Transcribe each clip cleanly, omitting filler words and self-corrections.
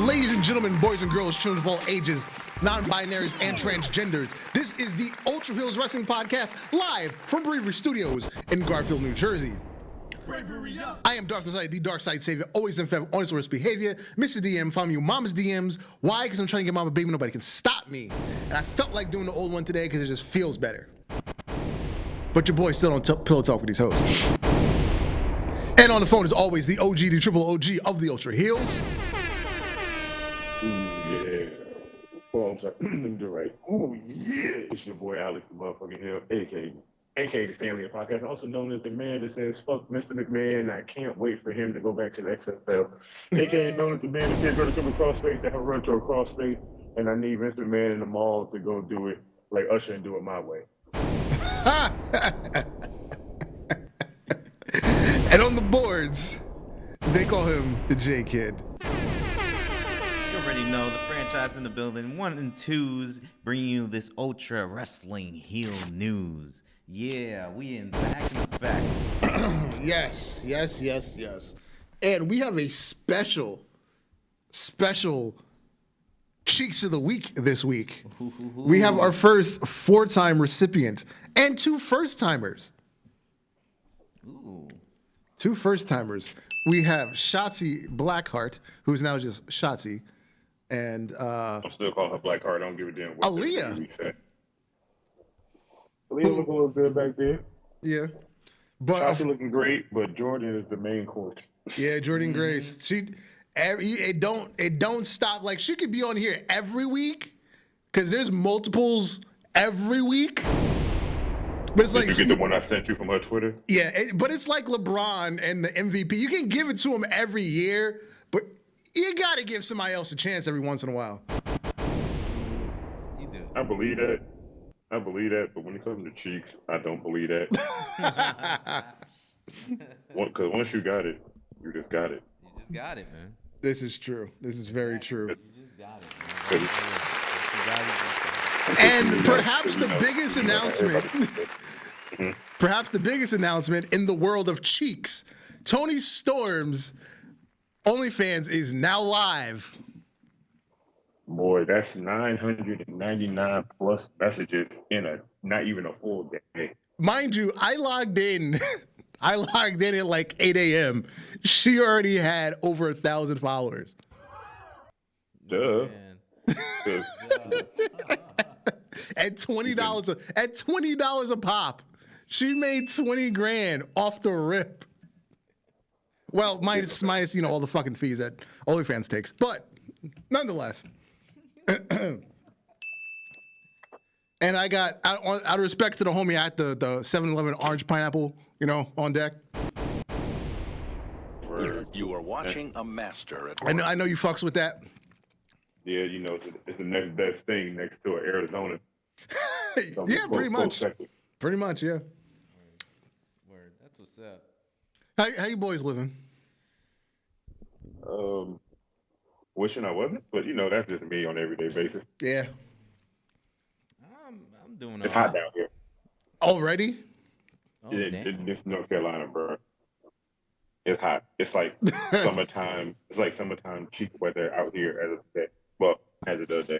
Ladies and gentlemen, boys and girls, children of all ages, non-binaries, and transgenders, this is the Ultra Heelz Wrestling Podcast, live from Bravery Studios in Garfield, New Jersey. I am Dark Side, the Dark Side Savior, always in favor of honest worst behavior. Mr. DM, follow me on Mama's DMs. Why? Because I'm trying to get Mama baby, nobody can stop me. And I felt like doing the old one today because it just feels better. But your boy still don't pillow talk with these hosts. And on the phone is always the OG, the triple OG of the Ultra Heelz. Yeah. Well, I'm sorry. Let me do it right. Oh, yeah. It's your boy, Alex, the motherfucking Hill, a.k.a. the Stanley Podcast, also known as the man that says, fuck Mr. McMahon, I can't wait for him to go back to the XFL. A.k.a. known as the man that can't go to a crossface, that have run to a crossface, and I need Mr. McMahon in the mall to go do it like Usher and do it my way. And on the boards, they call him the J Kid. You already know the franchise in the building. 1 and 2s bringing you this Ultra Wrestling Heel news. Yeah, we in back in effect. Yes. And we have a special Cheeks of the Week this week. We have our first 4-time recipient and 2 first-timers. Ooh. 2 first-timers. We have Shotzi Blackheart, who's now just Shotzi, and I'm still calling her Blackheart. I don't give a damn what Aaliyah. Aaliyah looked a little good back there. Yeah. But Shotzi looking great, but Jordan is the main course. Yeah, Jordan Grace. It don't stop. Like, she could be on here every week because there's multiples every week. But it's like, did you get the one I sent you from her Twitter? Yeah, but it's like LeBron and the MVP. You can give it to him every year, but you got to give somebody else a chance every once in a while. You do. I believe that, but when it comes to Cheeks, I don't believe that. Because once you got it, you just got it. You just got it, man. This is true. This is very true. You just got it, man. And perhaps the biggest announcement in the world of Cheeks, Tony Storm's OnlyFans is now live. Boy, that's 999 plus messages in not even a full day. Mind you, I logged in at like 8 a.m. She already had over 1,000 followers. Duh. At $20 a pop. She made 20 grand off the rip. Well, minus all the fucking fees that OnlyFans takes. But nonetheless. And I got, out of respect to the homie, I had the 7-Eleven orange pineapple, on deck. You are watching a master at work. I know you fucks with that. Yeah, it's the next best thing next to Arizona. Yeah, pretty much. Pretty much, yeah. Word. That's what's up. How you boys living? Wishing I wasn't, but that's just me on an everyday basis. Yeah. I'm doing It's hot down here. Already? Oh, It's North Carolina, bro. It's hot. It's like summertime. It's like summertime cheap weather out here as of today. Well, as of the other day.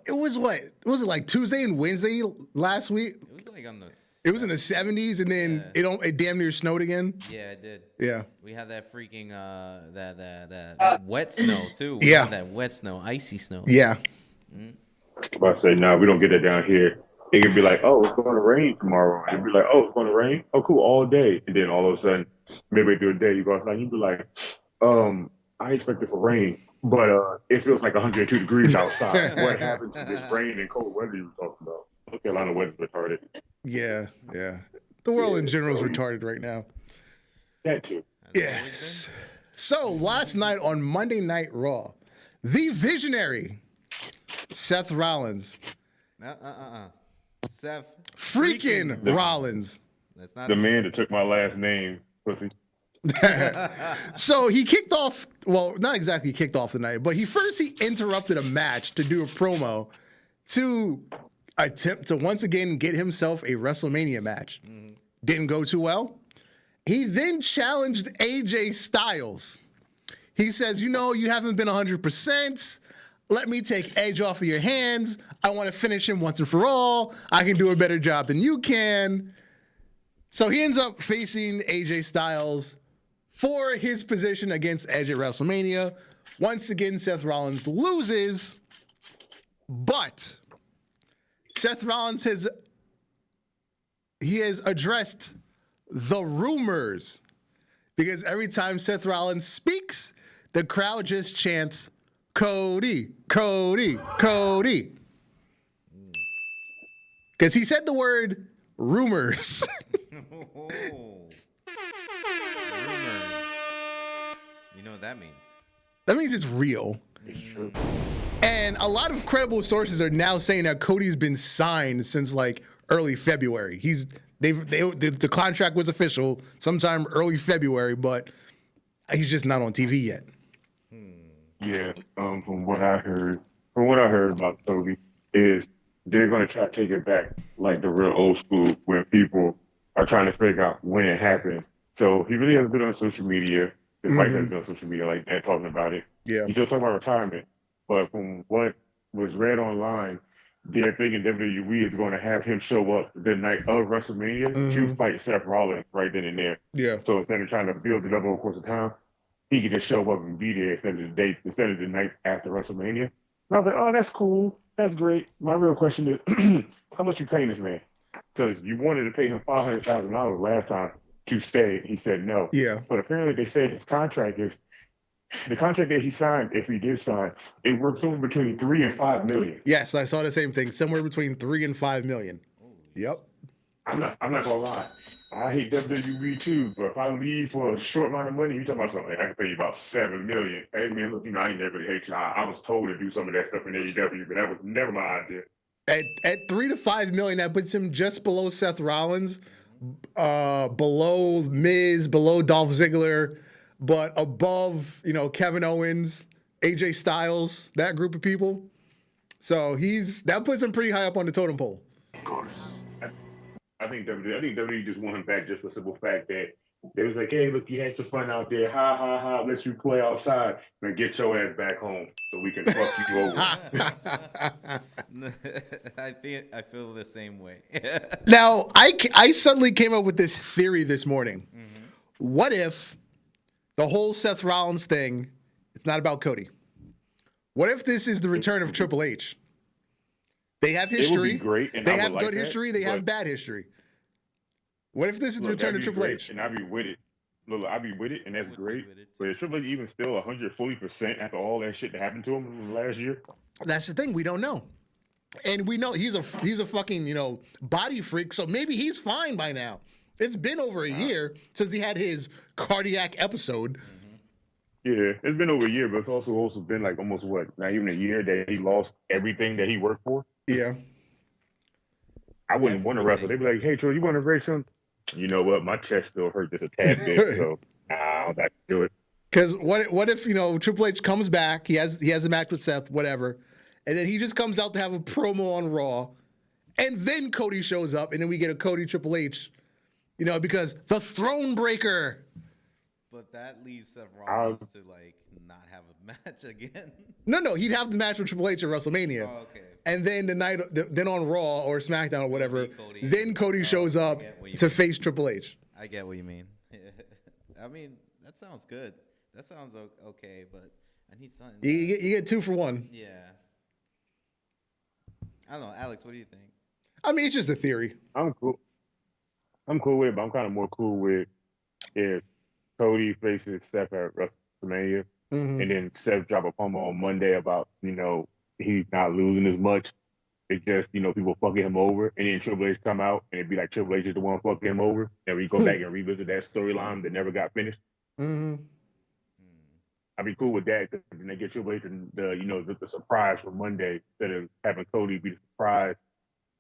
It was what? Was it like Tuesday and Wednesday last week? It was like on the. It was in the 70s, and then it damn near snowed again. Yeah, it did. Yeah. We had that freaking that wet snow too. We had that wet snow, icy snow. Yeah. I'm about to say, we don't get that down here. It could be like, oh, it's going to rain tomorrow. It'd be like, oh, it's going to rain? Oh, cool, all day. And then all of a sudden, midway through the day, you go outside, you'd be like, I expected for rain, but it feels like 102 degrees outside. What happened to this rain and cold weather you were talking about? North Carolina weather's retarded. Yeah. The world in general is retarded right now. That too. Yes. So last night on Monday Night Raw, the Visionary Seth Rollins. Seth freaking Rollins. That's not the man that took my last name, pussy. So he kicked off, well, not exactly kicked off the night, but he interrupted a match to do a promo to attempt to once again get himself a WrestleMania match. Mm-hmm. Didn't go too well. He then challenged AJ Styles. He says, you know, you haven't been 100%. Let me take Edge off of your hands. I want to finish him once and for all. I can do a better job than you can. So he ends up facing AJ Styles for his position against Edge at WrestleMania. Once again, Seth Rollins loses, but Seth Rollins has addressed the rumors, because every time Seth Rollins speaks, the crowd just chants, Cody, Cody, Cody. Because he said the word rumors. Rumors. You know what that means? That means it's real. It's true. And a lot of credible sources are now saying that Cody's been signed since like early February. The contract was official sometime early February, but he's just not on TV yet. Yeah, from what I heard about Cody is they're gonna try to take it back like the real old school, where people are trying to figure out when it happens. So he really hasn't been on social media. His wife hasn't been on social media like that talking about it. Yeah, he's still talking about retirement. But from what was read online, they're thinking WWE is going to have him show up the night of WrestleMania to fight Seth Rollins right then and there. Yeah. So instead of trying to build it up over the course of time, he could just show up and be there instead of the night after WrestleMania. And I was like, oh, that's cool. That's great. My real question is, how much you paying this man? Because you wanted to pay him $500,000 last time to stay. He said no. Yeah. But apparently they said his contract the contract that he signed, if he did sign, it works somewhere between $3 and $5 million. Yes, I saw the same thing. Somewhere between $3 and $5 million. Yep. I'm not gonna lie. I hate WWE too, but if I leave for a short amount of money, you talking about something like I can pay you about $7 million. Hey man, look, I ain't never really hate you. I was told to do some of that stuff in AEW, but that was never my idea. At $3 to $5 million, that puts him just below Seth Rollins, below Miz, below Dolph Ziggler, but above, Kevin Owens, AJ Styles, that group of people. So that puts him pretty high up on the totem pole. Of course. I think WWE just want him back just for the simple fact that they was like, hey, look, you had your fun out there. Ha, ha, ha. Let you play outside. Now get your ass back home so we can fuck you over. I feel the same way. Now, I suddenly came up with this theory this morning. Mm-hmm. What if the whole Seth Rollins thing, it's not about Cody? What if this is the return of Triple H? They have history. It would be great, and they have good history. They have bad history. What if this is the return of Triple H? And I'd be with it. Look, I'd be with it, and that's great. But is Triple H even still 140% after all that shit that happened to him last year? That's the thing. We don't know. And we know he's a fucking, body freak, so maybe he's fine by now. It's been over a year since he had his cardiac episode. Yeah, it's been over a year, but it's also been like almost not even a year that he lost everything that he worked for. Yeah. I wouldn't want to wrestle. They'd be like, hey, Troy, you want to race him? You know what? My chest still hurt just a tad bit, so I don't have to do it. Because what if, Triple H comes back, he has a match with Seth, whatever, and then he just comes out to have a promo on Raw, and then Cody shows up, and then we get a Cody Triple H, because the Throne Breaker. But that leaves Seth Rollins to not have a match again. No, he'd have the match with Triple H at WrestleMania. Oh, okay. And then then on Raw or SmackDown or whatever, then Cody shows up to face Triple H. I get what you mean. I mean, that sounds good. That sounds okay, but I need something. You get 2 for 1. Yeah. I don't know, Alex. What do you think? I mean, it's just a theory. I'm cool with it, but I'm kind of more cool with if Cody faces Seth at WrestleMania, and then Seth drop a promo on Monday about, he's not losing as much. It's just, people fucking him over, and then Triple H come out, and it'd be like Triple H is the one fucking him over, and we go back and revisit that storyline that never got finished. Mm-hmm. I'd be cool with that, because then they get Triple H and the surprise for Monday instead of having Cody be the surprise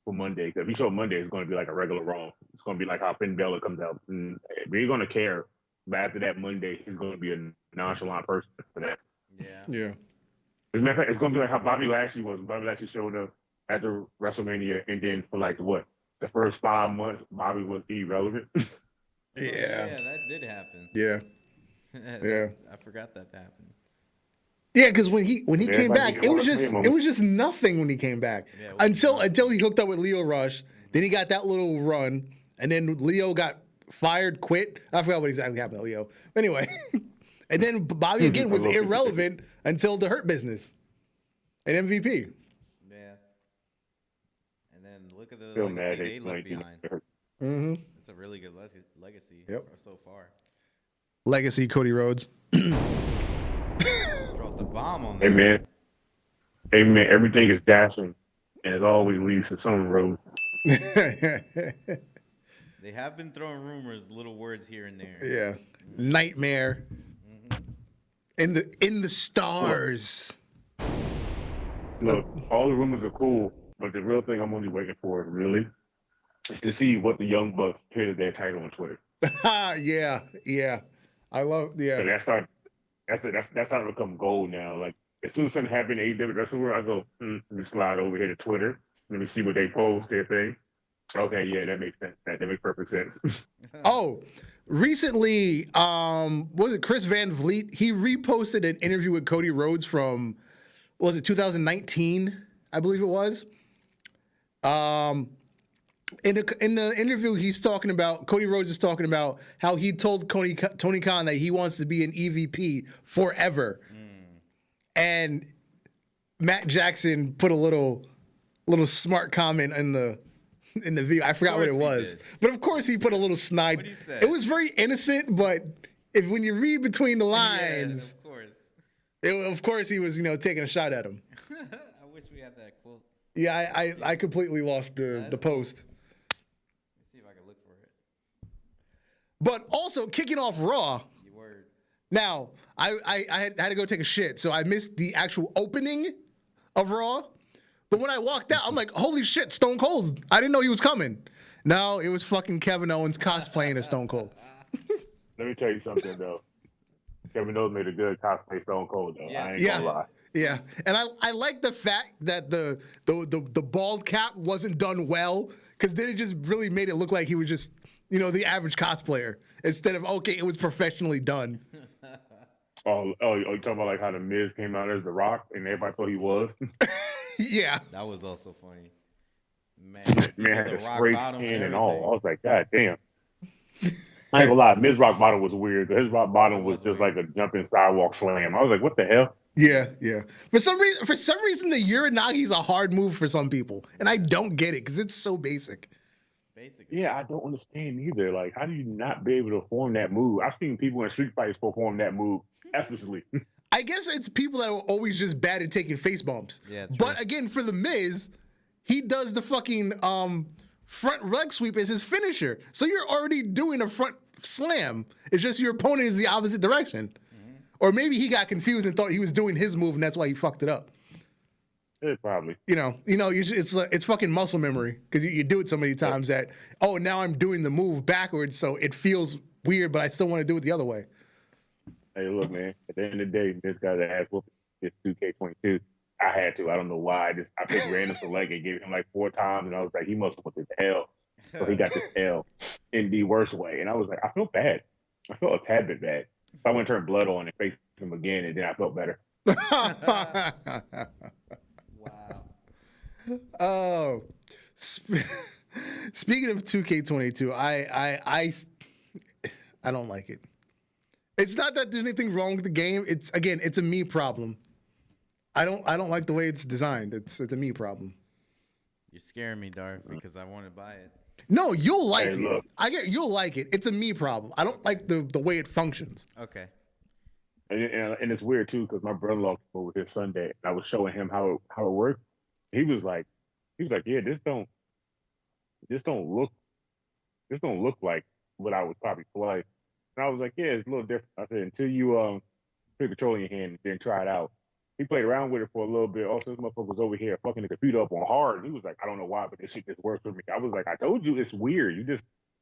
for Monday. Because if he show Monday, it's going to be like a regular Raw. It's going to be like how Finn Balor comes out. And we're going to care. But after that Monday, he's going to be a nonchalant person for that. Yeah. As a matter of fact, it's going to be like how Bobby Lashley was. Bobby Lashley showed up after WrestleMania, and then for the first 5 months, Bobby was irrelevant. Yeah, that did happen. Yeah. Yeah. I forgot that happened. Yeah, because when he came back, it was moment. just nothing when he came back Yeah, it was until he hooked up with Leo Rush. Then he got that little run, and then Leo got fired, quit. I forgot what exactly happened to Leo. Anyway, and then Bobby again was irrelevant until the Hurt Business and MVP. Yeah. And then look at the Still mad legacy they left behind. Mm-hmm. It's a really good legacy so far. Legacy Cody Rhodes. Dropped the bomb on Hey that. man, everything is dashing, and it always leads to some road. They have been throwing rumors, little words here and there. Yeah, nightmare. In the stars. Look, all the rumors are cool, but the real thing I'm only waiting for really is to see what the Young Bucks put as their title on Twitter. Yeah. I love So that's starting to become gold now. Like as soon as something happened in AEW Wrestling World, I go, let me slide over here to Twitter. Let me see what they post, their thing. Okay, yeah, that makes sense. That makes perfect sense. Oh, recently, was it Chris Van Vliet? He reposted an interview with Cody Rhodes from, was it 2019? I believe it was. In the interview, he's talking about, Cody Rhodes is talking about how he told Tony Khan that he wants to be an EVP forever. And Matt Jackson put a little smart comment in the video. I forgot what it was. But of course he put a little snide. What'd he say? It was very innocent, but when you read between the lines, of course. of course he was, taking a shot at him. I wish we had that quote. Yeah, I completely lost the post. Let's see if I can look for it. But also kicking off Raw. You word. Now, I had to go take a shit, so I missed the actual opening of Raw. But when I walked out, I'm like, holy shit, Stone Cold. I didn't know he was coming. No, it was fucking Kevin Owens cosplaying as Stone Cold. Let me tell you something though. Kevin Owens made a good cosplay Stone Cold though. Yes. I ain't gonna lie. Yeah. And I like the fact that the bald cap wasn't done well, because then it just really made it look like he was just, the average cosplayer, instead of, okay, it was professionally done. Oh, you talking about like how the Miz came out as The Rock and everybody thought he was? Yeah. That was also funny. Man Man had the a rock spray bottom skin and everything. all. I was like, God damn. I ain't gonna lie, Miz Rock Bottom was weird. His Rock Bottom was just like a jumping sidewalk slam. I was like, what the hell? Yeah. For some reason, the Uranagi's a hard move for some people, and I don't get it because it's so basic. Basically. Yeah, I don't understand either. Like, how do you not be able to perform that move? I've seen people in street fights perform that move effortlessly. I guess it's people that are always just bad at taking face bumps. Yeah, true. But again, for the Miz, he does the fucking front leg sweep as his finisher. So you're already doing a front slam. It's just your opponent is the opposite direction. Mm-hmm. Or maybe he got confused and thought he was doing his move, and that's why he fucked it up. Probably. It's fucking muscle memory, because you do it so many times that, now I'm doing the move backwards, so it feels weird, but I still want to do it the other way. Hey, look, man. At the end of the day, this guy's an ass whooping. It's 2K22. I had to. I don't know why. I picked random select and gave him like 4 times, and I was like, he must have went to hell. So he got this L in the worst way, and I was like, I felt bad. I felt a tad bit bad. So I went and turned blood on and faced him again, and then I felt better. Wow. Oh, speaking of 2K22, I don't like it. It's not that there's anything wrong with the game. It's a me problem. I don't like the way it's designed. It's a me problem. You're scaring me, Darth, because I want to buy it. No, you'll like it. Look. You'll like it. It's a me problem. I don't like the way it functions. Okay. And it's weird too, because my brother-in-law came over here Sunday, and I was showing him how it works. He was like, yeah, this don't look like what I would probably play. And I was like, yeah, it's a little different. I said, until you put control in your hand and then try it out. He played around with it for a little bit. Also, this motherfucker was over here fucking the computer up on hard. And he was like, I don't know why, but this shit just works for me. I was like, I told you it's weird.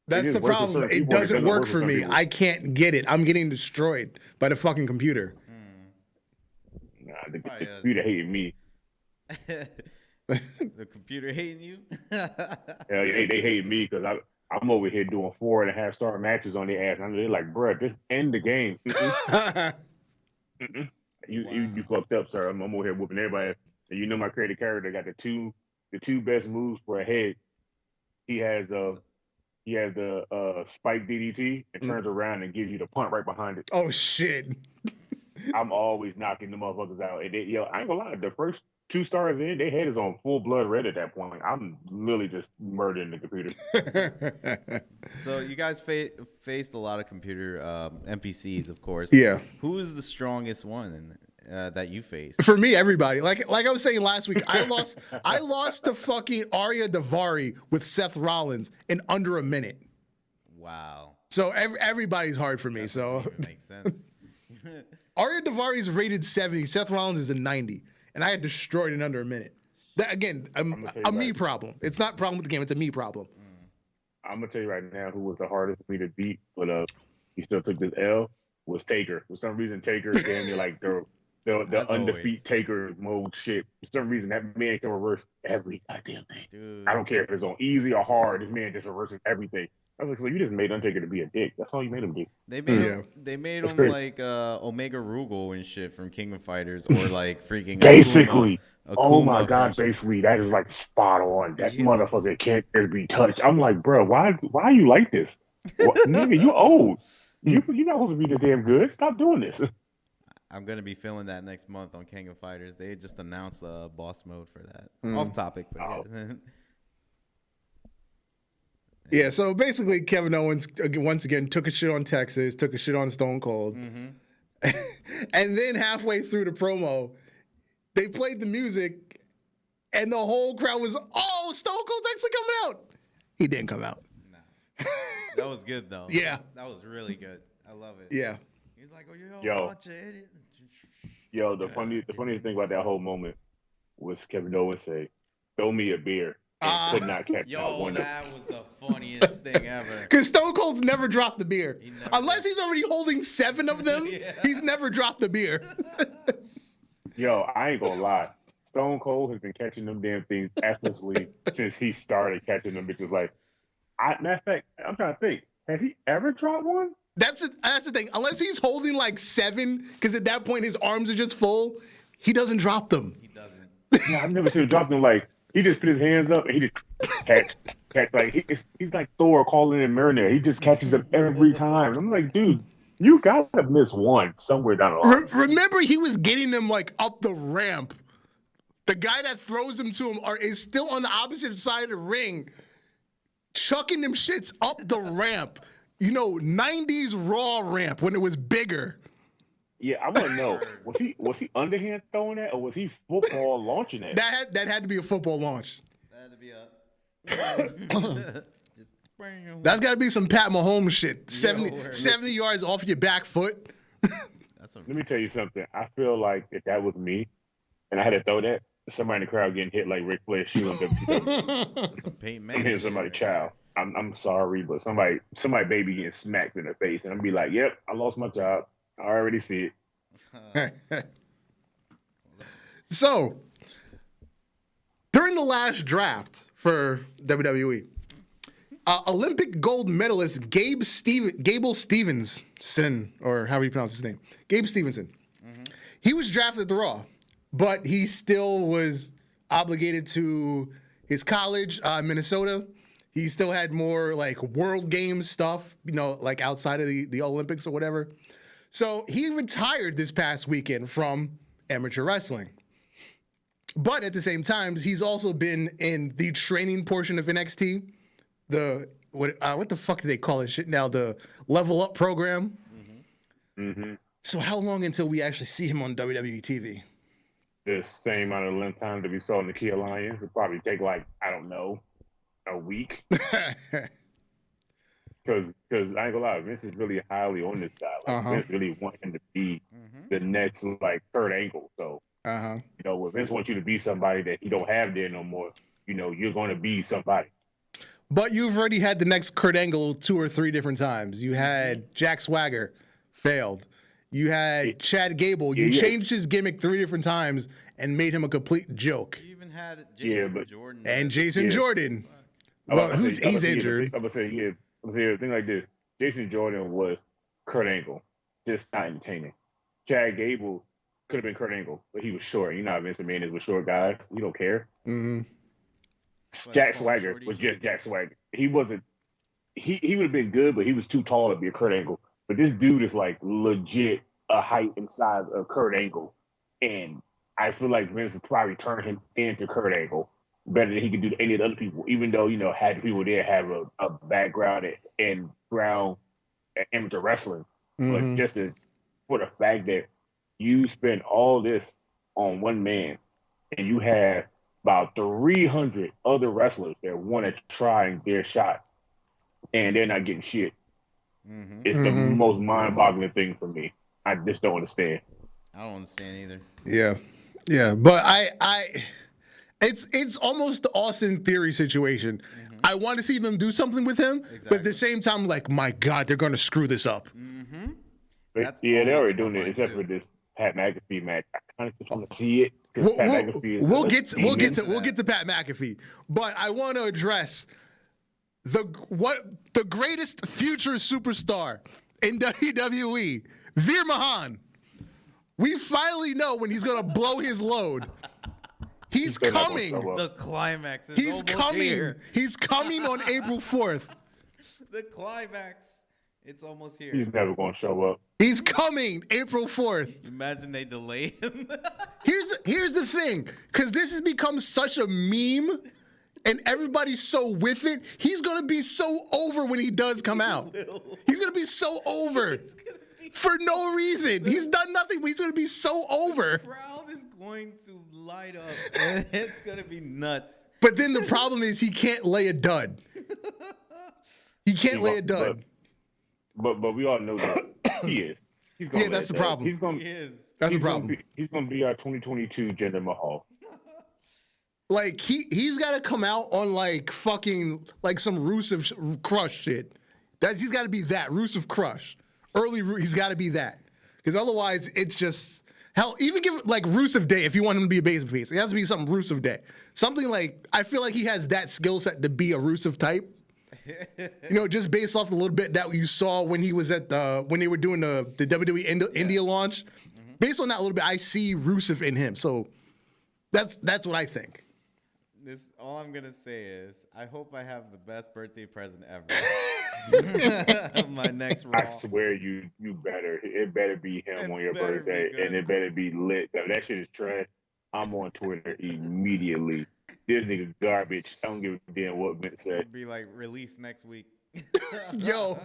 That's the problem. It doesn't work for me. I can't get it. I'm getting destroyed by the fucking computer. Nah, the computer hated me. The computer hating you? Yeah, they hated me because I'm over here doing 4.5-star matches on their ass. And they're like, bruh, just end the game. You fucked up, sir. I'm over here whooping everybody. And you know my creative character got the two best moves for a head. He has the spike DDT and turns around and gives you the punt right behind it. Oh shit. I'm always knocking the motherfuckers out. And I ain't gonna lie, the first 2 stars in, their head is on full blood red at that point. I'm literally just murdering the computer. So you guys faced a lot of computer NPCs, of course. Yeah. Who is the strongest one that you faced? For me, everybody. Like I was saying last week, I lost to fucking Arya Davari with Seth Rollins in under a minute. Wow. So everybody's hard for me. That so makes sense. Arya Davari is rated 70. Seth Rollins is a 90. And I had destroyed in under a minute. That, again, a me problem. It's not a problem with the game. It's a me problem. I'm going to tell you right now who was the hardest for me to beat, but he still took this L, was Taker. For some reason, Taker gave me like the undefeat Taker mode shit. For some reason, that man can reverse every goddamn thing. Dude. I don't care if it's on easy or hard. This man just reverses everything. I was like, so you just made Undertaker to be a dick. That's all you made him do. They made him like Omega Rugal and shit from King of Fighters, or like freaking basically. Akuma oh my god, basically that is like spot on. That motherfucker can't be touched. I'm like, bro, why are you like this? Nigga, you old. You're not supposed to be this damn good. Stop doing this. I'm gonna be feeling that next month on King of Fighters. They just announced boss mode for that. Off topic, but yeah. Yeah, so basically Kevin Owens, once again, took a shit on Texas, took a shit on Stone Cold. Mm-hmm. And then halfway through the promo, they played the music, and the whole crowd was, oh, Stone Cold's actually coming out. He didn't come out. Nah. That was good, though. Yeah. That was really good. I love it. Yeah. He's like, oh, you're a bunch of idiots. Yo, the funniest thing about that whole moment was Kevin Owens say, throw me a beer. Could not catch that one. That was the funniest thing ever. Because Stone Cold's never dropped the beer. Unless he's already holding 7 of them, he's never dropped the beer. Yo, I ain't gonna lie. Stone Cold has been catching them damn things effortlessly since he started catching them bitches. Like, matter of fact, I'm trying to think. Has he ever dropped one? That's the thing. Unless he's holding like 7, because at that point his arms are just full, he doesn't drop them. He doesn't. Yeah, I've never seen him drop them. Like, he just put his hands up and he just catch. Like he's like Thor calling in Mariner. He just catches them every time. And I'm like, dude, you gotta miss one somewhere down the line. Remember, he was getting them like up the ramp. The guy that throws them to him is still on the opposite side of the ring, chucking them shits up the ramp. 90s Raw ramp when it was bigger. Yeah, I want to know, was he underhand throwing that, or was he football launching that? That had to be a football launch. That had to be a... That's got to be some Pat Mahomes shit. 70 yards off your back foot. Let me tell you something. I feel like if that was me, and I had to throw that, somebody in the crowd getting hit like Ric Flair shoe on WCW. I'm hitting somebody, child. I'm sorry, but somebody baby getting smacked in the face, and I'm be like, yep, I lost my job. I already see it. So, during the last draft for WWE, Olympic gold medalist Gable Stevenson, or however you pronounce his name, Gabe Stevenson, he was drafted at the Raw, but he still was obligated to his college, Minnesota. He still had more like World Games stuff, like outside of the Olympics or whatever. So he retired this past weekend from amateur wrestling. But at the same time, he's also been in the training portion of NXT. What the fuck do they call this shit now? The Level Up program. Mm-hmm. So how long until we actually see him on WWE TV? The same amount of length time that we saw in the Key Alliance. It'll probably take like, I don't know, a week. Because I ain't gonna lie, Vince is really highly on this guy. Like, Vince really wants him to be the next like third angle. So when Vince wants you to be somebody that he don't have there no more, you're gonna be somebody. But you've already had the next Kurt Angle 2 or 3 different times. You had Jack Swagger, failed. You had Chad Gable. You changed his gimmick 3 different times and made him a complete joke. You even had Jason Jordan. And Jason Jordan. Well, he's injured. I'm gonna say a thing like this. Jason Jordan was Kurt Angle, just not entertaining. Chad Gable could have been Kurt Angle, but he was short. You know how Vince McMahon is with short guys. We don't care. Mm-hmm. Jack Swagger was just Jack Swagger. He wasn't. He would have been good, but he was too tall to be a Kurt Angle. But this dude is like legit a height and size of Kurt Angle, and I feel like Vince would probably turn him into Kurt Angle better than he could do to any of the other people. Even though had people there have a background and ground amateur wrestling, but just for the fact that you spend all this on one man, and you have about 300 other wrestlers that want to try their shot, and they're not getting shit. It's the most mind-boggling thing for me. I just don't understand. I don't understand either. Yeah, but it's almost the Austin Theory situation. I want to see them do something with him, but at the same time, like, my God, they're going to screw this up. They're already doing it, except for this Pat McAfee match. I kind of just want to see it. We'll get to Pat McAfee, but I want to address the greatest future superstar in WWE, Veer Mahan. We finally know when he's gonna blow his load. He's coming. The climax is almost here. He's coming on April 4th. The climax. It's almost here. He's never gonna show up. He's coming April 4th. Imagine they delay him. Here's the thing, because this has become such a meme, and everybody's so with it. He's gonna be so over when he does come out. He's gonna be so over for no reason. He's done nothing, but he's gonna be so over. The crowd is going to light up, and it's gonna be nuts. But then the problem is he can't lay a dud. He can't lay a dud. But we all know that he is. He's gonna that's the problem. That's the problem. He's gonna be our 2022 Jinder Mahal. Like he's got to come out on like fucking like some Rusev Crush shit. He's got to be that Rusev Crush. He's got to be that, because otherwise it's just hell. Even give it like Rusev Day if you want him to be a babyface. It has to be something Rusev Day. Something like, I feel like he has that skill set to be a Rusev type. Just based off a little bit that you saw when he was when they were doing the WWE India launch. Based on that a little bit, I see Rusev in him. So that's what I think. All I'm gonna say is, I hope I have the best birthday present ever. My next Raw. I swear you better. It better be him on your birthday, and it better be lit. If that shit is trash, I'm on Twitter immediately. This nigga garbage. I don't give a damn what Vince said. It'd be like released next week. Yo.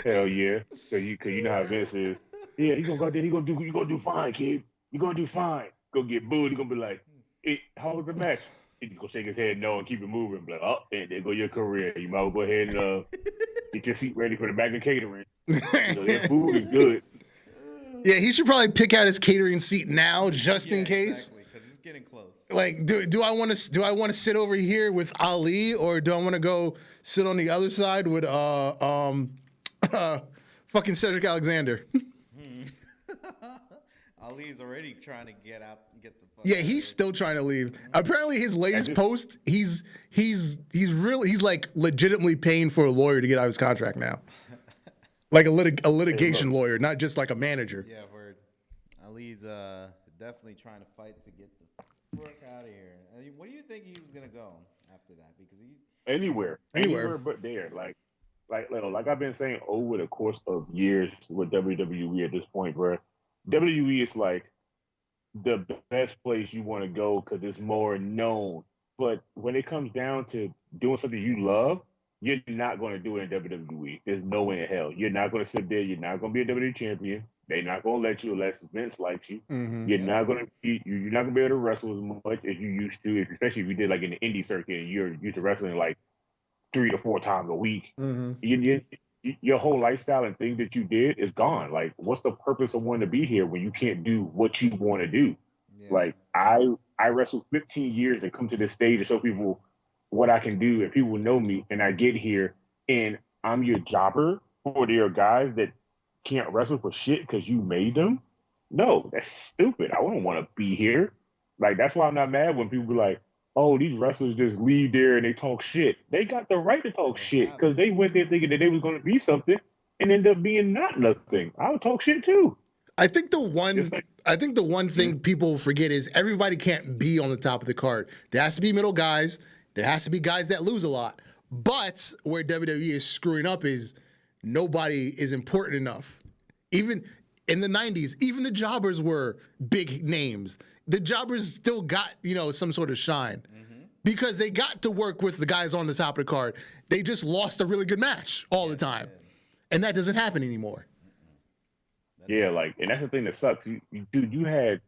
Hell yeah. Cause you know how Vince is. Yeah, he's gonna go out there. You gonna do fine, kid. You gonna do fine. Go get booed. He gonna be like, hey, how was the match? He's just gonna shake his head no and keep it moving. Be like, oh, there go your career. You might as well go ahead and get your seat ready for the back of catering. That food is good. Yeah, he should probably pick out his catering seat now, just in case. Exactly, because it's getting close. Like, do I want to sit over here with Ali, or do I want to go sit on the other side with fucking Cedric Alexander? Ali's already trying to get the fuck Yeah, he's still trying to leave. Apparently, his latest post, he's like legitimately paying for a lawyer to get out of his contract now, like a litigation lawyer, not just like a manager. Yeah, word. Ali's definitely trying to fight to get the fuck out of here. What do you think he was gonna go after that? Because anywhere but there. Like I've been saying over the course of years with WWE at this point, bro. WWE is like the best place you want to go because it's more known. But when it comes down to doing something you love, you're not going to do it in WWE. There's no way in hell. You're not going to sit there. You're not going to be a WWE champion. They're not going to let you unless Vince likes you. You're not going to be able to wrestle as much as you used to, especially if you did like in the indie circuit and you're used to wrestling like 3 to 4 times a week. Your whole lifestyle and thing that you did is gone. Like, what's the purpose of wanting to be here when you can't do what you want to do? Yeah. Like, I wrestled 15 years and come to this stage to show people what I can do, and people know me, and I get here, and I'm your jobber for your guys that can't wrestle for shit because you made them? No, that's stupid. I wouldn't want to be here. Like, that's why I'm not mad when people be like, oh, these wrestlers just leave there and they talk shit. They got the right to talk shit because they went there thinking that they was going to be something and ended up being not nothing. I would talk shit too. I think the one thing people forget is everybody can't be on the top of the card. There has to be middle guys. There has to be guys that lose a lot. But where WWE is screwing up is nobody is important enough. Even in the 90s, even the jobbers were big names. The jobbers still got, some sort of shine because they got to work with the guys on the top of the card. They just lost a really good match all the time. And that doesn't happen anymore. Yeah, and that's the thing that sucks. You had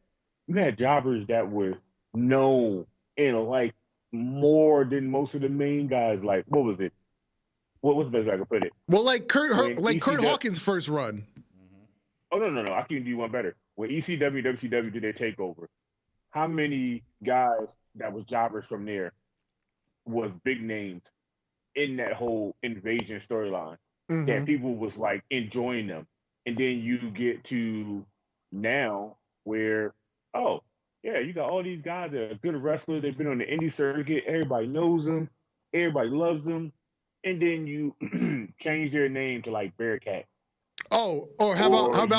jobbers that was known and more than most of the main guys. Like, what was it? What was the best way I could put it? Well, Kurt Hawkins' first run. Oh no! I can do one better. When ECW, WCW did their takeover, how many guys that was jobbers from there was big names in that whole invasion storyline that people was enjoying them? And then you get to now where, oh, yeah, you got all these guys that are good wrestlers. They've been on the indie circuit. Everybody knows them. Everybody loves them. And then you change their name to Bearcat. Oh, or how about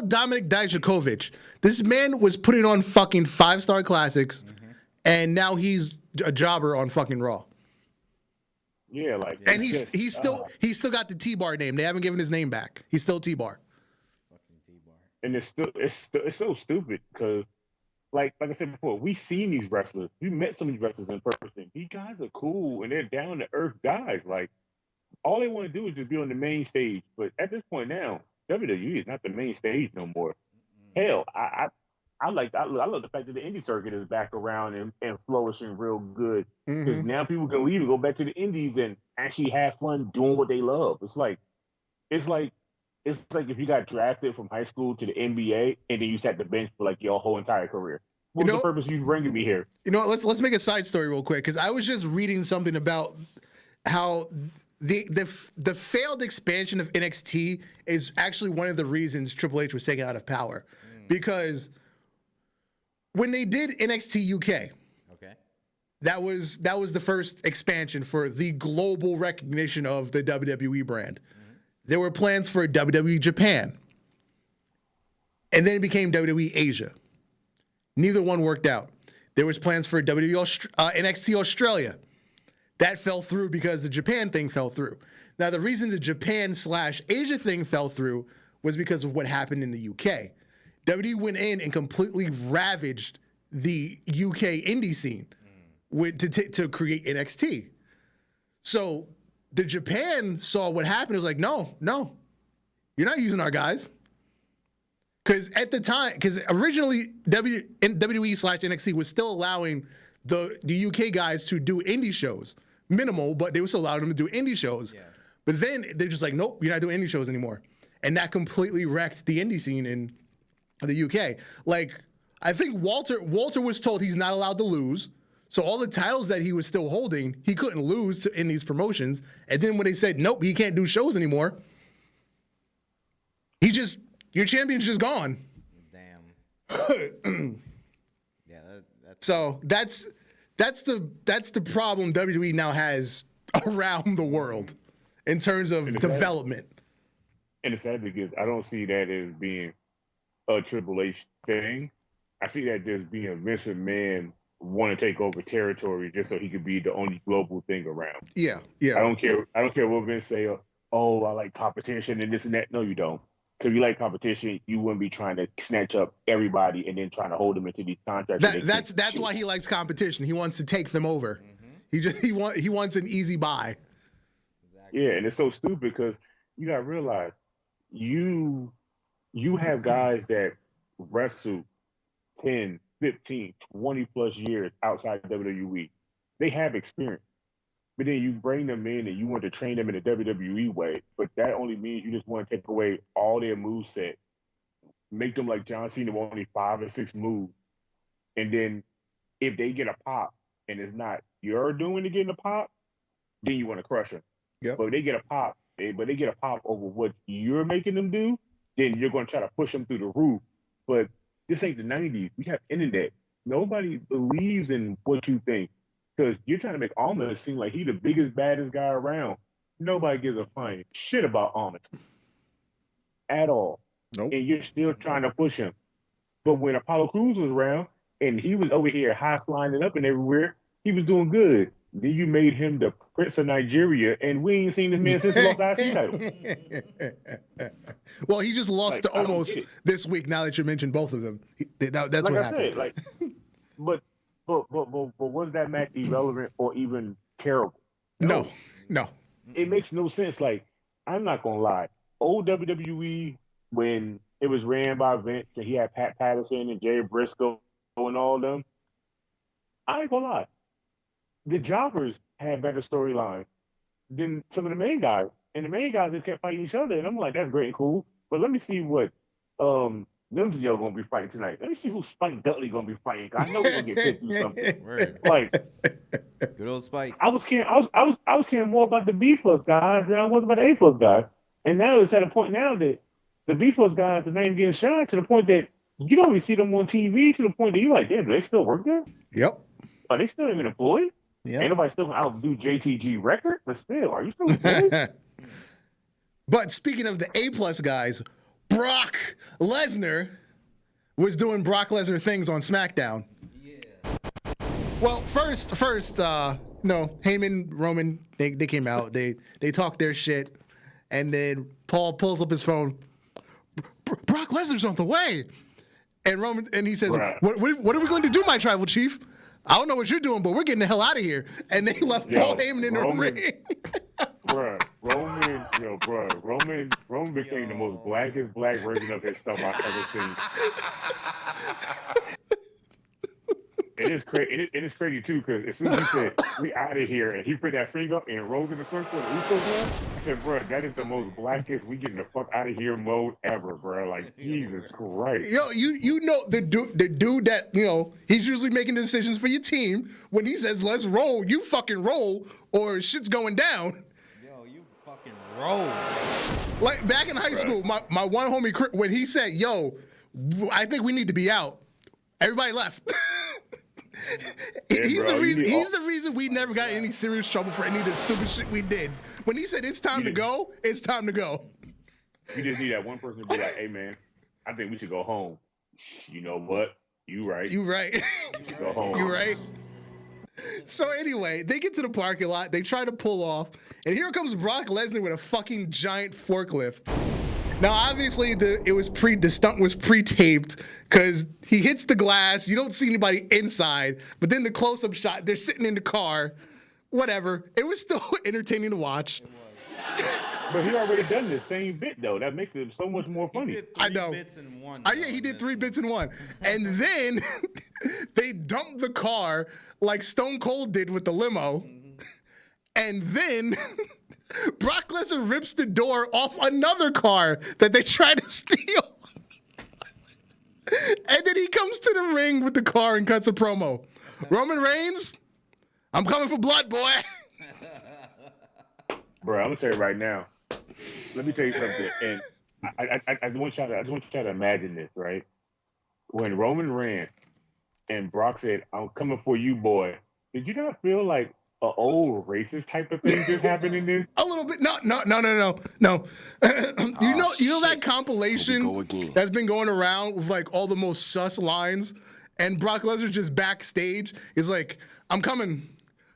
Dominic Dijakovic? This man was putting on fucking 5-star classics, and now he's a jobber on fucking Raw. Yeah, and he's still got the T-Bar name. They haven't given his name back. He's still T-Bar. Fucking T-Bar. And it's so stupid because, like I said before, we seen these wrestlers. We met some of these wrestlers in person. These guys are cool and they're down to earth guys. All they want to do is just be on the main stage. But at this point now, WWE is not the main stage no more. Hell, I love the fact that the indie circuit is back around and flourishing real good. Because now people can leave and go back to the indies and actually have fun doing what they love. It's like if you got drafted from high school to the NBA and then you sat the bench for your whole entire career. What was the purpose of you bringing me here? Let's make a side story real quick because I was just reading something about how the failed expansion of NXT is actually one of the reasons Triple H was taken out of power. Because when they did NXT UK, that was the first expansion for the global recognition of the WWE brand. There were plans for WWE Japan, and then it became WWE Asia. Neither one worked out. There was plans for NXT Australia. That fell through because the Japan thing fell through. Now, the reason the Japan/Asia thing fell through was because of what happened in the UK. WWE went in and completely ravaged the UK indie scene to create NXT. So the Japan saw what happened. It was like, no, you're not using our guys. Because at the time, originally WWE/NXT was still allowing the UK guys to do indie shows. Minimal, but they were still allowing them to do indie shows. Yeah. But then they're just like, nope, you're not doing indie shows anymore. And that completely wrecked the indie scene in the UK. I think Walter was told he's not allowed to lose. So all the titles that he was still holding, he couldn't lose in these promotions. And then when they said, nope, he can't do shows anymore, your champion's just gone. Damn. Yeah, that's so that's the problem WWE now has around the world in terms of development. And the sad thing is, I don't see that as being a Triple H thing. I see that just being Vince McMahon want to take over territory just so he could be the only global thing around. Yeah. I don't care what Vince say. Oh, I like competition and this and that. No, you don't. Because if you like competition, you wouldn't be trying to snatch up everybody and then trying to hold them into these contracts. That's why he likes competition. He wants to take them over. He wants an easy buy. Exactly. Yeah, and it's so stupid because you got to realize you have guys that wrestle 10, 15, 20 plus years outside WWE. They have experience. But then you bring them in and you want to train them in the WWE way, but that only means you just want to take away all their moveset, make them like John Cena with only 5 or 6 moves. And then if they get a pop and it's not your doing to get a pop, then you want to crush them. Yep. But if they get a pop, over what you're making them do, then you're going to try to push them through the roof. But this ain't the 90s. We have internet. nobody believes in what you think because you're trying to make Almas seem like he the biggest, baddest guy around. Nobody gives a flying shit about Almas at all. Nope. And you're still trying to push him. But when Apollo Crews was around and he was over here high flying it up and everywhere, he was doing good. Then you made him the Prince of Nigeria, and we ain't seen this man since he lost the IC title. Well, he just lost to Omos this week. Now that you mentioned both of them, that's like what I happened. said, but was that match irrelevant or even terrible? No. It makes no sense. Like, I'm not gonna lie, old WWE when it was ran by Vince and he had Pat Patterson and Jerry Briscoe and all of them, I ain't gonna lie. The jobbers had better storylines than some of the main guys. And the main guys just kept fighting each other. And I'm like, that's great and cool. But let me see what them y'all gonna be fighting tonight. Let me see who Spike Dudley gonna be fighting. I know we're gonna get fit through something. Word. Like, Good old Spike. I was caring more about the B plus guys than I was about the A plus guys. And now it's at a point now that the B plus guys are not even getting shot to the point that you don't even see them on TV to the point that you're like, damn, do they still work there? Yep. Are they still even employed? Yeah. Ain't nobody still outdo JTG record, but still, are you still employed? But speaking of the A plus guys, Brock Lesnar was doing Brock Lesnar things on SmackDown. Yeah. Well, first, Heyman, Roman, they came out, they talked their shit, and then Paul pulls up his phone. Brock Lesnar's on the way, and he says, Right. "What are we going to do, my tribal chief? I don't know what you're doing, but we're getting the hell out of here." And they left Paul Heyman in the ring. Roman became the most blackest black version of his stuff I've ever seen. It is crazy. It is crazy too, because as soon as he said "we out of here" and he put that finger up and rolled in the circle and Uso won, I said, "Bro, that is the most blackest we getting the fuck out of here mode ever, bro." Like, Jesus Christ. Yo, you know the dude that, he's usually making decisions for your team. When he says let's roll, you fucking roll or shit's going down. Yo, you fucking roll. Like back in high school, my one homie, when he said, "Yo, I think we need to be out," everybody left. He's the reason we never got any serious trouble for any of the stupid shit we did. When he said it's time to go, it's time to go. You just need that one person to be like, "Hey man, I think we should go home." You know what? You right. You right. You should go home. You right. So anyway, they get to the parking lot. They try to pull off, and here comes Brock Lesnar with a fucking giant forklift. Now, obviously, the stunt was pre-taped because he hits the glass. You don't see anybody inside, but then the close-up shot, they're sitting in the car. Whatever. It was still entertaining to watch. But he already done the same bit though. That makes it so much more funny. He did I know. 3 bits in one. Yeah, he did 3 bits in one. And then they dumped the car like Stone Cold did with the limo. Mm-hmm. And then Brock Lesnar rips the door off another car that they tried to steal. And then he comes to the ring with the car and cuts a promo. Roman Reigns, I'm coming for blood, boy. Bro, I'm gonna tell you right now. Let me tell you something. And I just want y'all to imagine this, right? When Roman ran and Brock said, "I'm coming for you, boy," did you not feel like an old racist type of thing just happened in there? A little bit. No. You know that compilation that's been going around with like all the most sus lines, and Brock Lesnar just backstage is like, I'm coming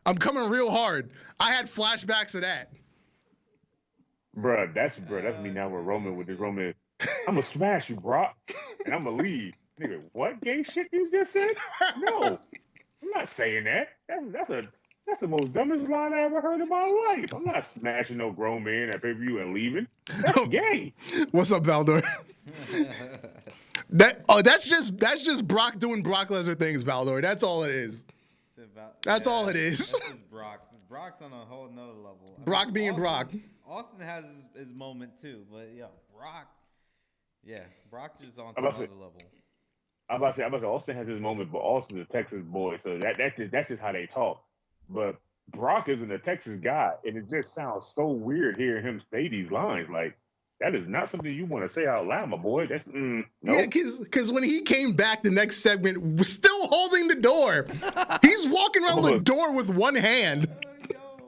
real hard. I had flashbacks of that. Bruh, that's me now with Roman with this Roman. I'm gonna smash you, Brock, and I'm gonna leave. Nigga, what gay shit you just said? No, I'm not saying that. That's the most dumbest line I ever heard in my life. I'm not smashing no grown man at pay-per-view and leaving. That's gay. What's up, Valdor? That's just Brock doing Brock Lesnar things, Valdor. That's all it is. That's all it is. That's just Brock. Brock's on a whole nother level. Brock being Brock. Austin has his moment too, but Brock's just on some other level. I'm about to say Austin has his moment, but Austin's a Texas boy, so that's just how they talk. But Brock isn't a Texas guy, and it just sounds so weird hearing him say these lines. Like, That is not something you want to say out loud, my boy. That's no. Yeah, because when he came back, the next segment was still holding the door. He's walking around the door with one hand.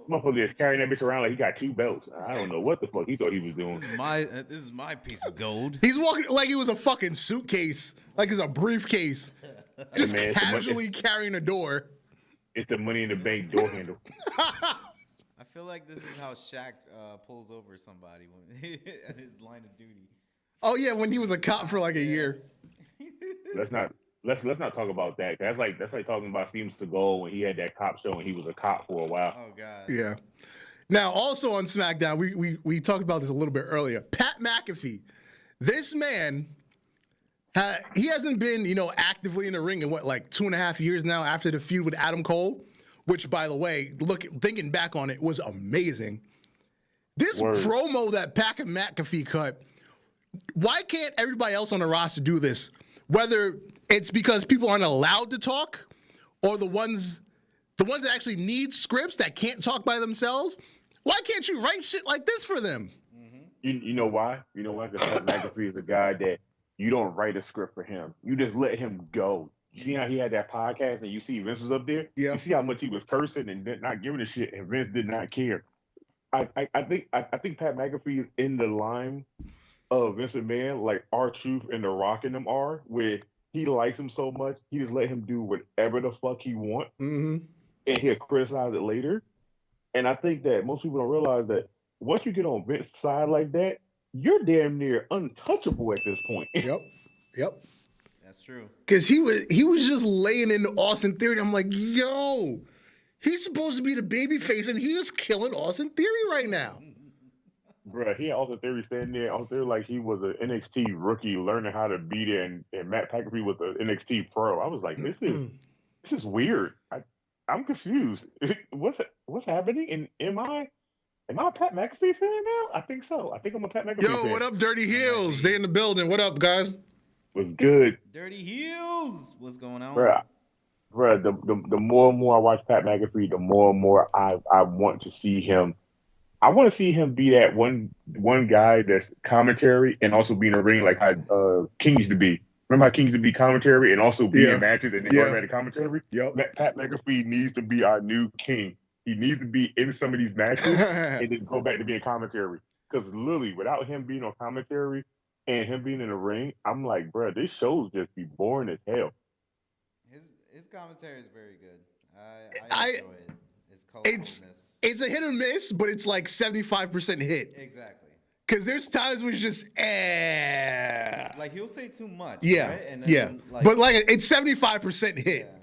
Motherfucker is carrying that bitch around like he got 2 belts. I don't know what the fuck he thought he was doing. This is my piece of gold. He's walking like it was a fucking suitcase, like it's a briefcase, just casually carrying a door. It's the Money in the Bank door handle. I feel like this is how Shaq pulls over somebody at his line of duty. Oh yeah, when he was a cop for like a year. Let's not talk about that. That's like talking about Steven Seagal when he had that cop show and he was a cop for a while. Oh God. Yeah. Now also on SmackDown, we talked about this a little bit earlier. Pat McAfee, this man, he hasn't been actively in the ring in like 2.5 years now after the feud with Adam Cole. Which, by the way, thinking back on it, was amazing. This promo that Pat McAfee cut, why can't everybody else on the roster do this? Whether it's because people aren't allowed to talk, or the ones that actually need scripts that can't talk by themselves, why can't you write shit like this for them? You know why? You know why? Because Pat McAfee is a guy that you don't write a script for him. You just let him go. You see how he had that podcast and you see Vince was up there? Yeah. You see how much he was cursing and not giving a shit, and Vince did not care. I think Pat McAfee is in the line of Vince McMahon, like R-Truth and The Rock and them are, where he likes him so much, he just let him do whatever the fuck he wants, and he'll criticize it later. And I think that most people don't realize that once you get on Vince's side like that, you're damn near untouchable at this point. Yep. That's true. Because he was just laying into Austin Theory. I'm like, yo, he's supposed to be the babyface, and he is killing Austin Theory right now. Bruh, he had Austin Theory standing there out there like he was an NXT rookie learning how to be there, and Matt McAfee was an NXT pro. I was like, this is weird. I'm confused. What's happening? And am I a Pat McAfee fan now? I think so. I think I'm a Pat McAfee fan. Yo, what up, Dirty Heelz? They in the building. What up, guys? Was good. Dirty Heelz. What's going on? Bruh, the more and more I watch Pat McAfee, the more and more I want to see him. I want to see him be that one guy that's commentary and also be in the ring like how King used to be. Remember how King used to be commentary and also be in matches and then go back to commentary? Yep. Pat McAfee needs to be our new King. He needs to be in some of these matches and then go back to being commentary. Because literally, without him being on commentary and him being in the ring, I'm like, bro, this show's just be boring as hell. His commentary is very good. I enjoy it. His colorfulness. It's a hit or miss, but it's like 75% hit. Exactly. Because there's times when it's just like he'll say too much. Yeah. Right? And then, but like it's 75% hit. Yeah.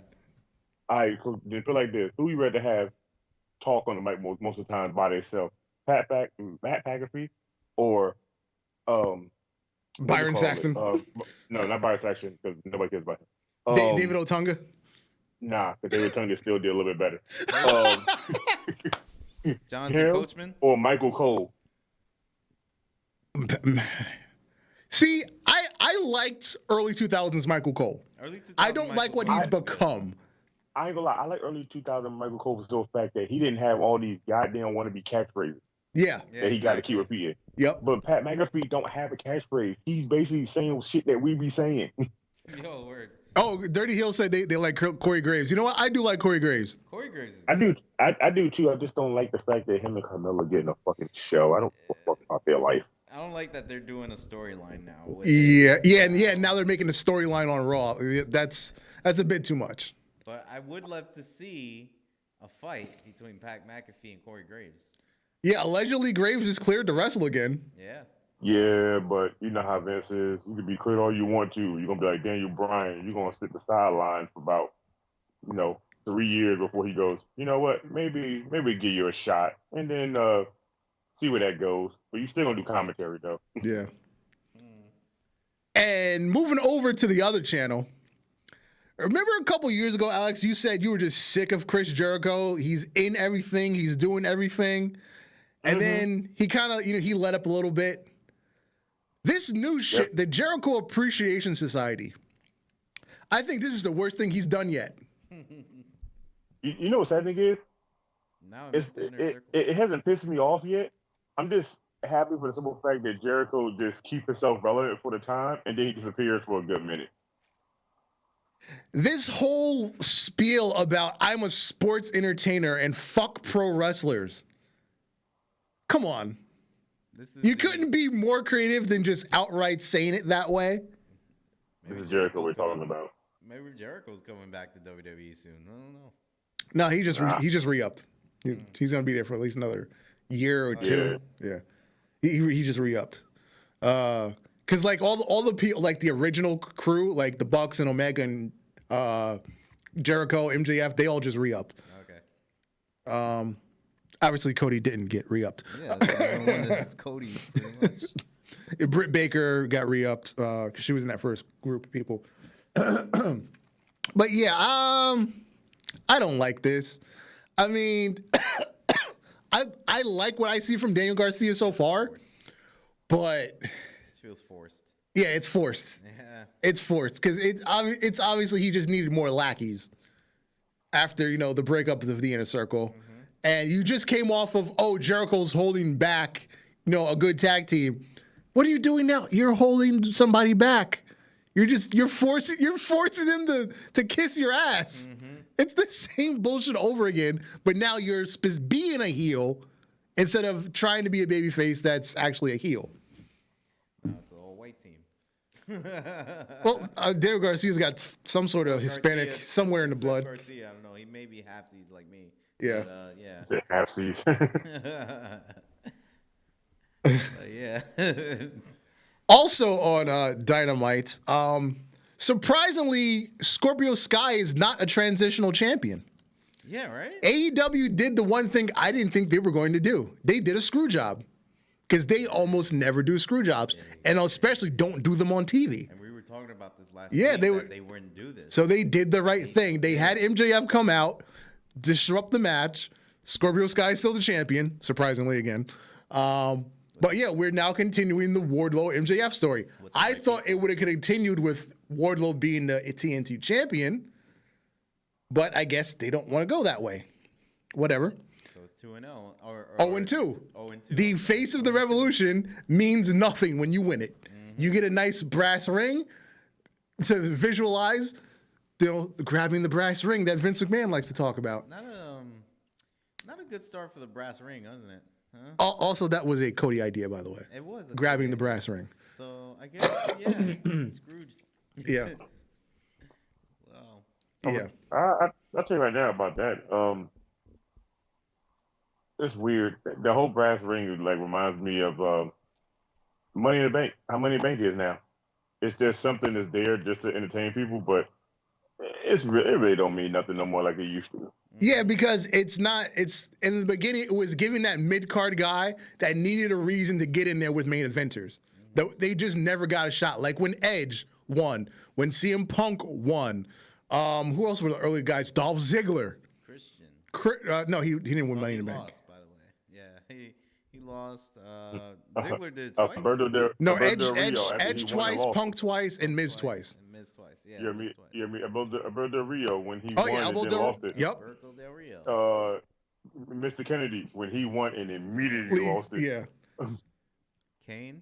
All right, then put like this: who you rather have talk on the mic most of the time by themselves? Matt McAfee or Byron Saxton? No, not Byron Saxton because nobody cares about him. David Otunga? Nah, because David Otunga still did a little bit better. Jonathan Coachman or Michael Cole? See, I liked early 2000s Michael Cole. I don't like what he's become. I ain't gonna lie. I like early 2000 Michael Cole for the fact that he didn't have all these goddamn wannabe catchphrases. Yeah. That he got to keep repeating. Yep. But Pat McAfee don't have a catchphrase. He's basically saying shit that we be saying. Yo, word. Oh, Dirty Hill said they like Corey Graves. You know what? I do like Corey Graves. Corey Graves is good. I do too. I just don't like the fact that him and Carmella getting a fucking show. I don't give a fuck about their life. I don't like that they're doing a storyline now. Yeah. Now they're making a storyline on Raw. That's a bit too much. But I would love to see a fight between Pat McAfee and Corey Graves. Yeah, allegedly Graves is cleared to wrestle again. Yeah. Yeah, but you know how Vince is. You can be cleared all you want to. You're going to be like Daniel Bryan. You're going to sit the sideline for about, 3 years before he goes, you know what, maybe give you a shot. And then see where that goes. But you still going to do commentary, though. Yeah. And moving over to the other channel. Remember a couple years ago, Alex, you said you were just sick of Chris Jericho. He's in everything. He's doing everything. And then he kind of, he let up a little bit. This new shit, the Jericho Appreciation Society, I think this is the worst thing he's done yet. You know what sad thing is? Now it hasn't pissed me off yet. I'm just happy for the simple fact that Jericho just keeps himself relevant for the time, and then he disappears for a good minute. This whole spiel about I'm a sports entertainer and fuck pro wrestlers. Come on. You couldn't be more creative than just outright saying it that way. This is Jericho we're talking about. Maybe Jericho's coming back to WWE soon. I don't know. No, he just re-upped. He's gonna be there for at least another year or two. Yeah. He just re-upped. Cause like all the people, like the original crew, like the Bucks and Omega and Jericho, MJF, they all just re-upped. Okay. Obviously Cody didn't get re-upped. Yeah, the one that's Cody pretty much. Britt Baker got re-upped because she was in that first group of people. But yeah, I don't like this. I mean, I like what I see from Daniel Garcia so far, but It feels forced. yeah, it's forced. Yeah. It's forced because it's obviously he just needed more lackeys after the breakup of the Inner Circle, and you just came off of Jericho's holding back a good tag team. What are you doing now? You're holding somebody back. You're forcing them to kiss your ass. It's the same bullshit over again, but now you're being a heel instead of trying to be a babyface that's actually a heel. Now it's an all-white team. Well, Daniel Garcia's got some sort of Hispanic Garcia, somewhere in the blood. Garcia, I don't know. He may be halfsies like me. Yeah. But, yeah. Is it half-seas? Yeah. Also on Dynamite, surprisingly, Scorpio Sky is not a transitional champion. Yeah, right? AEW did the one thing I didn't think they were going to do. They did a screw job because they almost never do screw jobs, and especially don't do them on TV. And we were talking about this last Yeah, week they that they wouldn't do this. So they did the right thing. They had MJF come out, disrupt the match. Scorpio Sky is still the champion, surprisingly again. But yeah, we're now continuing the Wardlow MJF story. I thought it would have continued with Wardlow being the TNT champion, but I guess they don't want to go that way. Whatever. So it's 2-0. Or 0-2. 0-2. The face of the revolution means nothing when you win it. You get a nice brass ring to visualize, grabbing the brass ring that Vince McMahon likes to talk about. Not a good start for the brass ring, isn't it? Huh? Also, that was a Cody idea, by the way. It was. Grabbing the brass ring. So I guess, yeah, Scrooge. Yeah. Wow. Yeah. I'll tell you right now about that. It's weird. The whole brass ring reminds me of Money in the Bank. How Money in the Bank is now. It's just something that's there just to entertain people, but it really don't mean nothing no more like it used to. Yeah, because it's in the beginning, it was giving that mid-card guy that needed a reason to get in there with main eventers. They just never got a shot. Like when Edge won, when CM Punk won. Who else were the early guys? Dolph Ziggler. Christian. No, he didn't win Money in the Bank. Lost, by the way. Yeah, he lost. Ziggler did it twice. Edge twice, Punk twice, and Miz twice. Miz twice. Yeah. Alberto Del Rio when he won and then lost it. Yep. Alberto Del Rio. Mr. Kennedy when he won and immediately lost it. Yeah. Kane.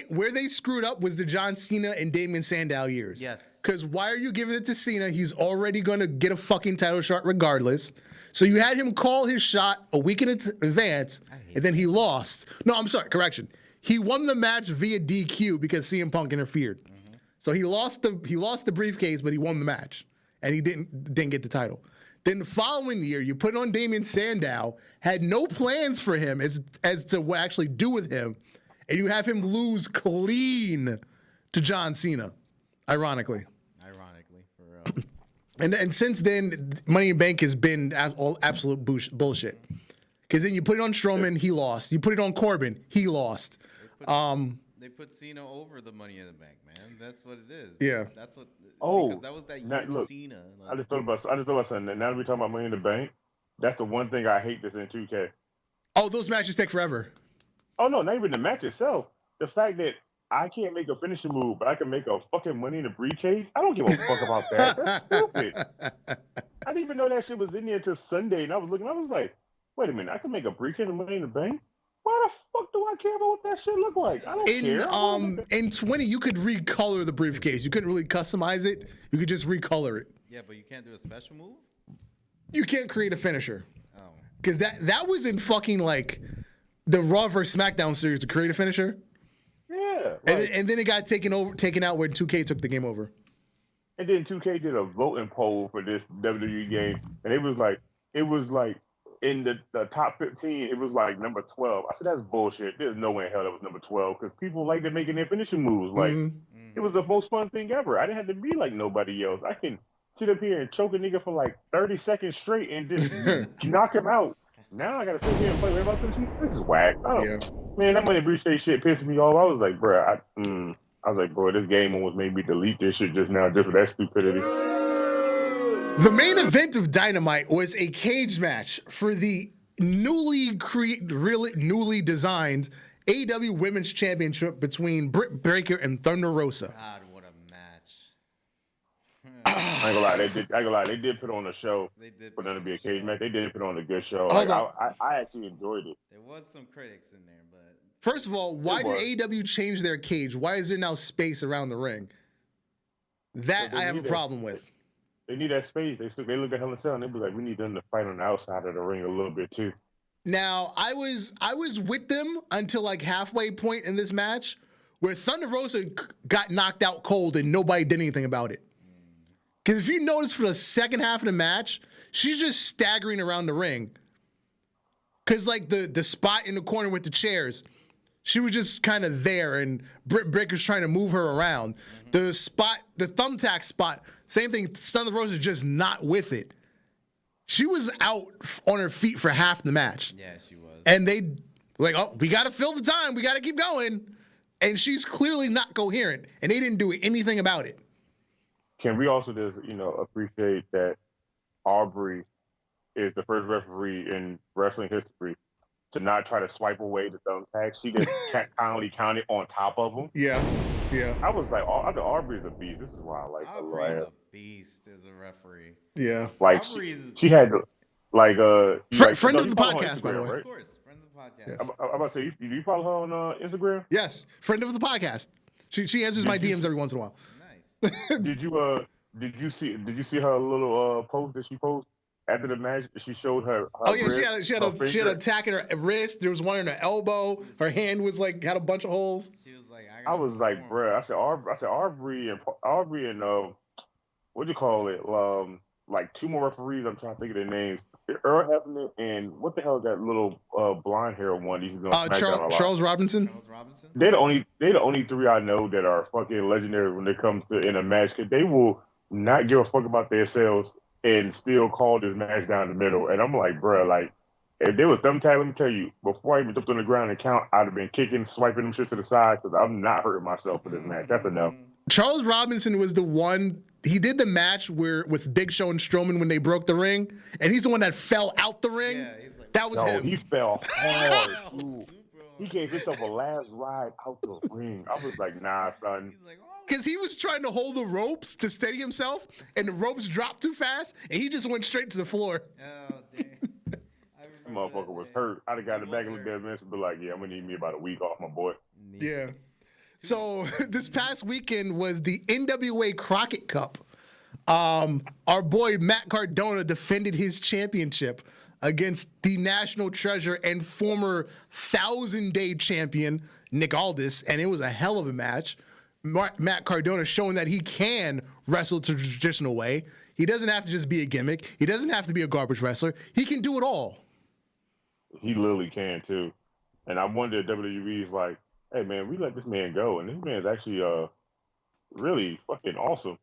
Where they screwed up was the John Cena and Damien Sandow years. Yes. Because why are you giving it to Cena? He's already going to get a fucking title shot regardless. So you had him call his shot a week in advance, and then he lost. No, I'm sorry, correction. He won the match via DQ because CM Punk interfered. So he lost the briefcase, but he won the match, and he didn't get the title. Then the following year, you put on Damien Sandow, had no plans for him as to what actually do with him, and you have him lose clean to John Cena, ironically. For real. And since then, Money in the Bank has been all absolute bullshit. Because then you put it on Strowman, he lost. You put it on Corbin, he lost. They put Cena over the Money in the Bank, man. That's what it is. Yeah. That's what. Oh, that was that now, year look, Cena. I just thought about something. Now that we're talking about Money in the Bank, that's the one thing I hate that's in 2K. Oh, those matches take forever. Oh no, not even the match itself. The fact that I can't make a finishing move, but I can make a fucking Money in the briefcase. I don't give a fuck about that. That's stupid. I didn't even know that shit was in there until Sunday, and I was looking. I was like, wait a minute, I can make a briefcase of Money in the Bank. why the fuck do I care about what that shit look like? I don't care. In 20, you could recolor the briefcase. You couldn't really customize it. You could just recolor it. Yeah, but you can't do a special move? You can't create a finisher. Oh. Because that was in fucking like the Raw vs. SmackDown series to create a finisher. Yeah. And then it got taken out when 2K took the game over. And then 2K did a voting poll for this WWE game, and it was like in the top 15, it was like number 12. I said, that's bullshit. There's no way in hell that was number 12 because people like they're making their finishing moves. Like, it was the most fun thing ever. I didn't have to be like nobody else. I can sit up here and choke a nigga for like 30 seconds straight and just knock him out. Now I gotta sit here and play with everybody's finishing moves. This is whack. Man, that money briefcase shit pissed me off. I was like, bro, this game almost made me delete this shit just now just for that stupidity. The main event of Dynamite was a cage match for the newly designed AEW Women's Championship between Britt Baker and Thunder Rosa. God, what a match. I ain't gonna lie, they did put on a show for them to be a cage match. They did put on a good show. I actually enjoyed it. There was some critics in there, but... First of all, why did AEW change their cage? Why is there now space around the ring? That I have a problem with. They need that space. They look at Hell in a Cell and they be like, we need them to fight on the outside of the ring a little bit too. Now, I was with them until like halfway point in this match where Thunder Rosa got knocked out cold and nobody did anything about it. Because if you notice for the second half of the match, she's just staggering around the ring. Because like the spot in the corner with the chairs, she was just kind of there and Britt Baker's trying to move her around. The thumbtack spot, same thing. Thunder Rosa is just not with it. She was out on her feet for half the match. Yeah, she was. And they like, oh, we got to fill the time. We got to keep going. And she's clearly not coherent. And they didn't do anything about it. Can we also just, appreciate that Aubrey is the first referee in wrestling history to not try to swipe away the thumbtack. She just kindly counted on top of them. Yeah. I was like, I think Aubrey's a beast. This is why I like her. Aubrey's a beast as a referee. Yeah. Like, she had, like, friend of the podcast, by the way. Right? Of course, friend of the podcast. Yes. I'm about to say, do you follow her on Instagram? Yes, friend of the podcast. She answers my DMs every once in a while. Nice. Did you see her little post that she posted after the match? She showed her wrist, she had a tack in her wrist. There was one in her elbow. Her hand was like had a bunch of holes. She was like, I was like, bruh. I said Aubrey and what do you call it? Like two more referees. I'm trying to think of their names. Earl Hebner and what the hell is that little blonde hair one? He's going Charles Robinson. They're the only three I know that are fucking legendary when it comes to in a match. Cause they will not give a fuck about themselves and still call this match down the middle. And I'm like, bruh, like if there was thumbtack, let me tell you, before I even jumped on the ground and count, I'd have been kicking, swiping them shit to the side because I'm not hurting myself for this match. That's enough. Charles Robinson was the one. He did the match with Big Show and Strowman when they broke the ring, and he's the one that fell out the ring. Yeah, he's like, that was him. He fell hard, dude. He gave himself a last ride out the ring. I was like, nah, son. Because he was trying to hold the ropes to steady himself, and the ropes dropped too fast, and he just went straight to the floor. Oh, damn. That motherfucker was hurt. I'd have got it back in the dead minutes and be like, yeah, I'm going to need me about a week off, my boy. Yeah. So this past weekend was the NWA Crockett Cup. Our boy Matt Cardona defended his championship against the national treasure and former 1,000-day champion Nick Aldis, and it was a hell of a match. Matt Cardona showing that he can wrestle the traditional way. He doesn't have to just be a gimmick. He doesn't have to be a garbage wrestler. He can do it all. He literally can, too. And I wonder if WWE's like, hey, man, we let this man go. And this man's actually really fucking awesome.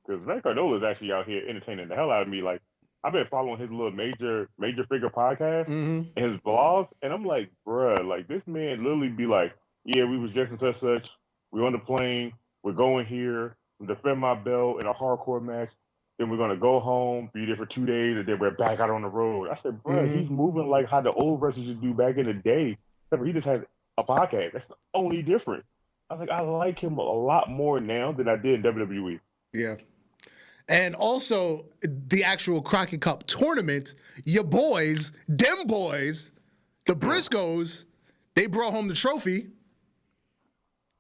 Because Matt Cardona is actually out here entertaining the hell out of me. Like, I've been following his little major figure podcast and his blogs. And I'm like, bruh, like, this man literally be like, yeah, we was just and such. We're on the plane. We're going here. Defend my belt in a hardcore match. Then we're going to go home, be there for 2 days, and then we're back out on the road. I said, bruh, he's moving like how the old wrestlers used to do back in the day. He just has a podcast. That's the only difference. I was like, I like him a lot more now than I did in WWE. Yeah. And also, the actual Crockett Cup tournament, your boys, Dem Boyz, the Briscoes, They brought home the trophy,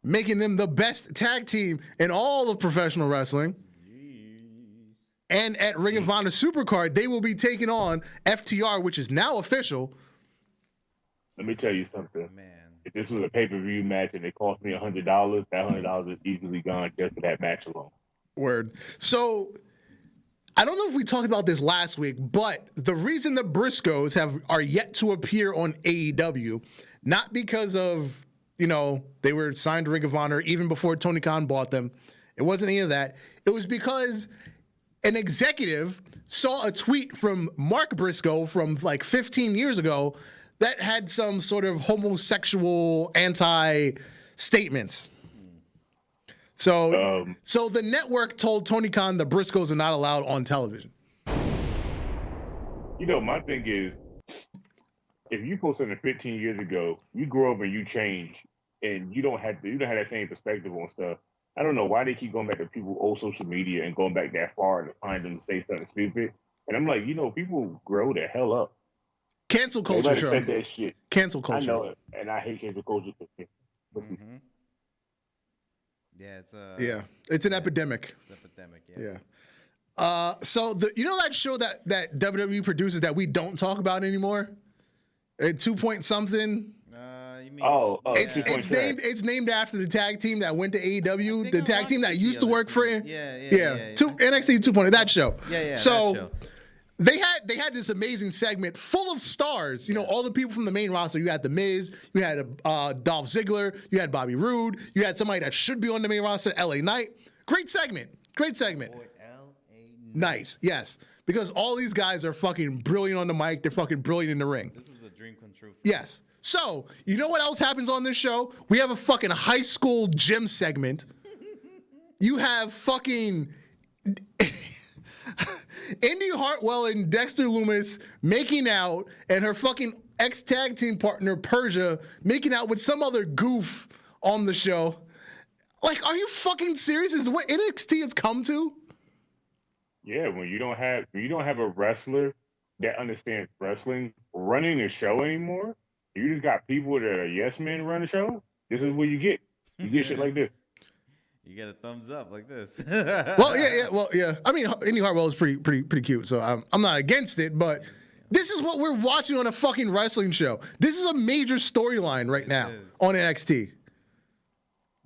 making them the best tag team in all of professional wrestling. And at Ring of Honor Supercard, they will be taking on FTR, which is now official. Let me tell you something. Man. If this was a pay-per-view match and it cost me $100, that $100 is easily gone just for that match alone. Word. So I don't know if we talked about this last week, but the reason the Briscoes are yet to appear on AEW, not because of, they were signed to Ring of Honor even before Tony Khan bought them. It wasn't any of that. It was because an executive saw a tweet from Mark Briscoe from like 15 years ago that had some sort of homosexual anti-statements. So the network told Tony Khan the Briscoes are not allowed on television. My thing is, if you post something 15 years ago, you grow up and you change, and you don't have that same perspective on stuff. I don't know why they keep going back to people old social media and going back that far to find them to say something stupid. And I'm like, people grow the hell up. Cancel culture, show. Said that shit. Cancel culture. I know it, and I hate cancel culture. Yeah, it's an epidemic. It's epidemic. Yeah. So that show that WWE produces that we don't talk about anymore, 2 point something. You mean? It's named after the tag team that went to AEW, the tag team that used to work for NXT 2.0. That show. So that show. They had this amazing segment full of stars. All the people from the main roster. You had The Miz, you had Dolph Ziggler, you had Bobby Roode, you had somebody that should be on the main roster, LA Knight. Great segment. Boy, LA Nice, yes. Because all these guys are fucking brilliant on the mic. They're fucking brilliant in the ring. This is a dream come true. Yes. So, you know what else happens on this show? We have a fucking high school gym segment. You have fucking Indy Hartwell and Dexter Lumis making out, and her fucking ex-tag team partner, Persia, making out with some other goof on the show. Like, are you fucking serious? Is what NXT has come to? Yeah, when you don't have a wrestler that understands wrestling running a show anymore, you just got people that are yes men run the show. This is what you get. You get shit like this. You get a thumbs up like this. Well, yeah. I mean, Indy Hartwell is pretty cute, so I'm not against it. But this is what we're watching on a fucking wrestling show. This is a major storyline right now on NXT.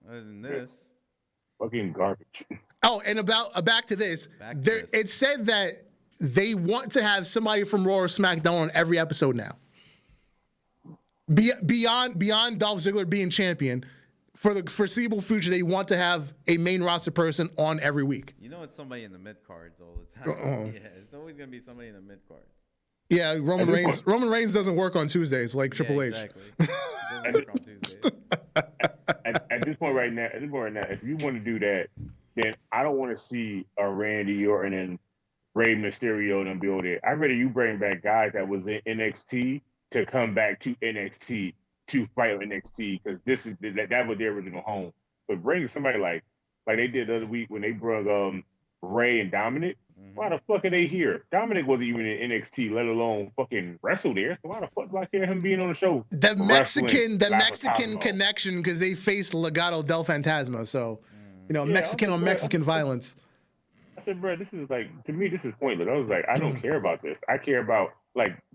Other than this, fucking garbage. Oh, and back to this. It said that they want to have somebody from Raw or SmackDown on every episode now. Beyond Dolph Ziggler being champion, for the foreseeable future, they want to have a main roster person on every week. It's somebody in the mid cards all the time. Yeah, it's always gonna be somebody in the mid cards. Yeah, Roman Reigns doesn't work on Tuesdays like Triple H. Exactly. Doesn't work on Tuesdays. At this point right now, if you want to do that, then I don't want to see a Randy Orton and Rey Mysterio and be over there. I'd rather you bring back guys that was in NXT to come back to NXT to fight on NXT, because that was their original home. But bring somebody like they did the other week when they brought Ray and Dominic. Why the fuck are they here? Dominic wasn't even in NXT, let alone fucking wrestle there. So why the fuck do I care him being on the show? The Mexican connection, because they faced Legado del Fantasma. So, Mexican on Mexican violence. I said, bro, this is to me, this is pointless. I was like, I don't care about this. I care about,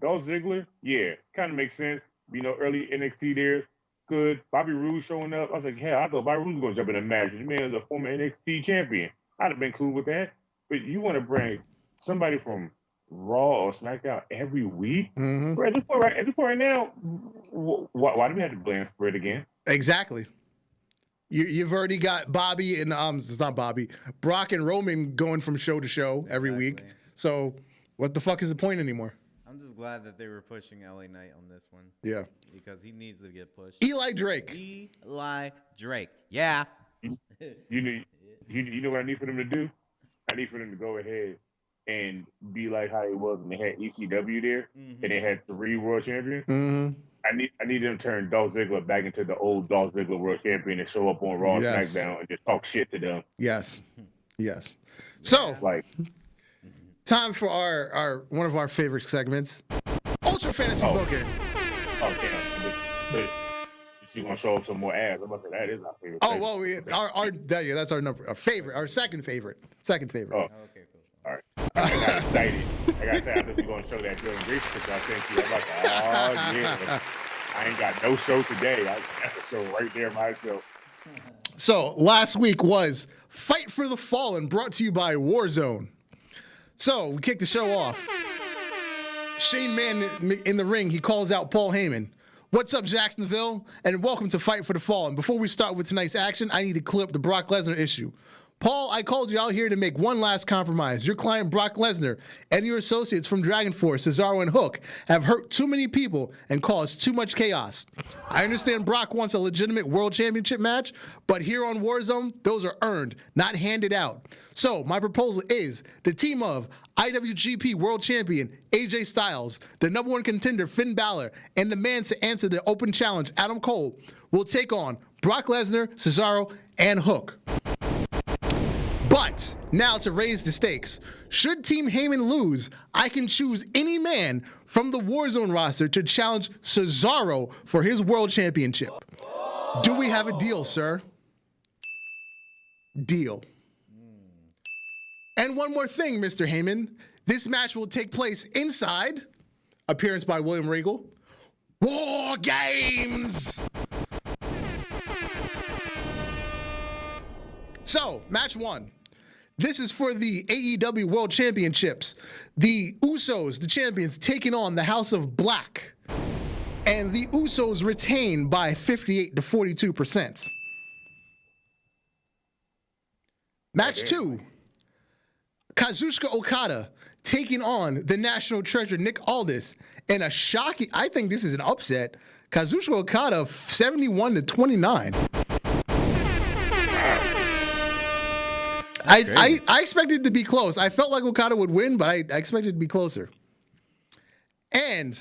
Dolph Ziggler. Yeah, kind of makes sense. Early NXT there, good. Bobby Roode showing up. I was like, hell, I thought Bobby Roode was going to jump in the match. The man is a former NXT champion. I'd have been cool with that. But you want to bring somebody from Raw or SmackDown every week? Mm-hmm. Bro, at this point right now, why do we have to blame spread again? Exactly. You've already got Bobby and it's not Bobby, Brock and Roman going from show to show every week. So what the fuck is the point anymore? I'm just glad that they were pushing LA Knight on this one. Yeah. Because he needs to get pushed. Eli Drake. Yeah. You know what I need for them to do? I need for them to go ahead and be like how it was when they had ECW there, and they had 3 world champions. Mm-hmm. I need them to turn Dolph Ziggler back into the old Dolph Ziggler world champion and show up on Raw and SmackDown and just talk shit to them. Yes. So, time for our one of our favorite segments, Ultra Fantasy Booking. Oh, damn. She's gonna show up some more ass. I must say that is our favorite. Oh well, that's our number, our second favorite. Oh, Okay, cool. all right. I got excited. I gotta say, I thought you were gonna show that Jordan Grace picture I sent you. I'm like, oh yeah. I ain't got no show today. That's a show right there myself. So last week was Fight for the Fallen, brought to you by Warzone. So we kicked the show off. Shane Mann in the ring, he calls out Paul Heyman. What's up, Jacksonville? And welcome to Fight for the Fallen. Before we start with tonight's action, I need to clear up the Brock Lesnar issue. Paul, I called you out here to make one last compromise. Your client, Brock Lesnar, and your associates from Dragon Force, Cesaro and Hook, have hurt too many people and caused too much chaos. I understand Brock wants a legitimate world championship match, but here on Warzone, those are earned, not handed out. So my proposal is the team of IWGP World Champion AJ Styles, the number one contender Finn Balor, and the man to answer the open challenge Adam Cole will take on Brock Lesnar, Cesaro, and Hook. But now to raise the stakes, should Team Heyman lose, I can choose any man from the Warzone roster to challenge Cesaro for his world championship. Do we have a deal, sir? Deal. And one more thing, Mr. Heyman. This match will take place inside, appearance by William Regal, War Games. So, match one. This is for the AEW World Championships. The Usos, the champions, taking on the House of Black. And the Usos retain by 58 to 42%. Match two. Kazuchika Okada taking on the National Treasure Nick Aldis. And a shocking, I think this is an upset. Kazuchika Okada 71 to 29. I expected it to be close. I felt like Okada would win, but I expected it to be closer. And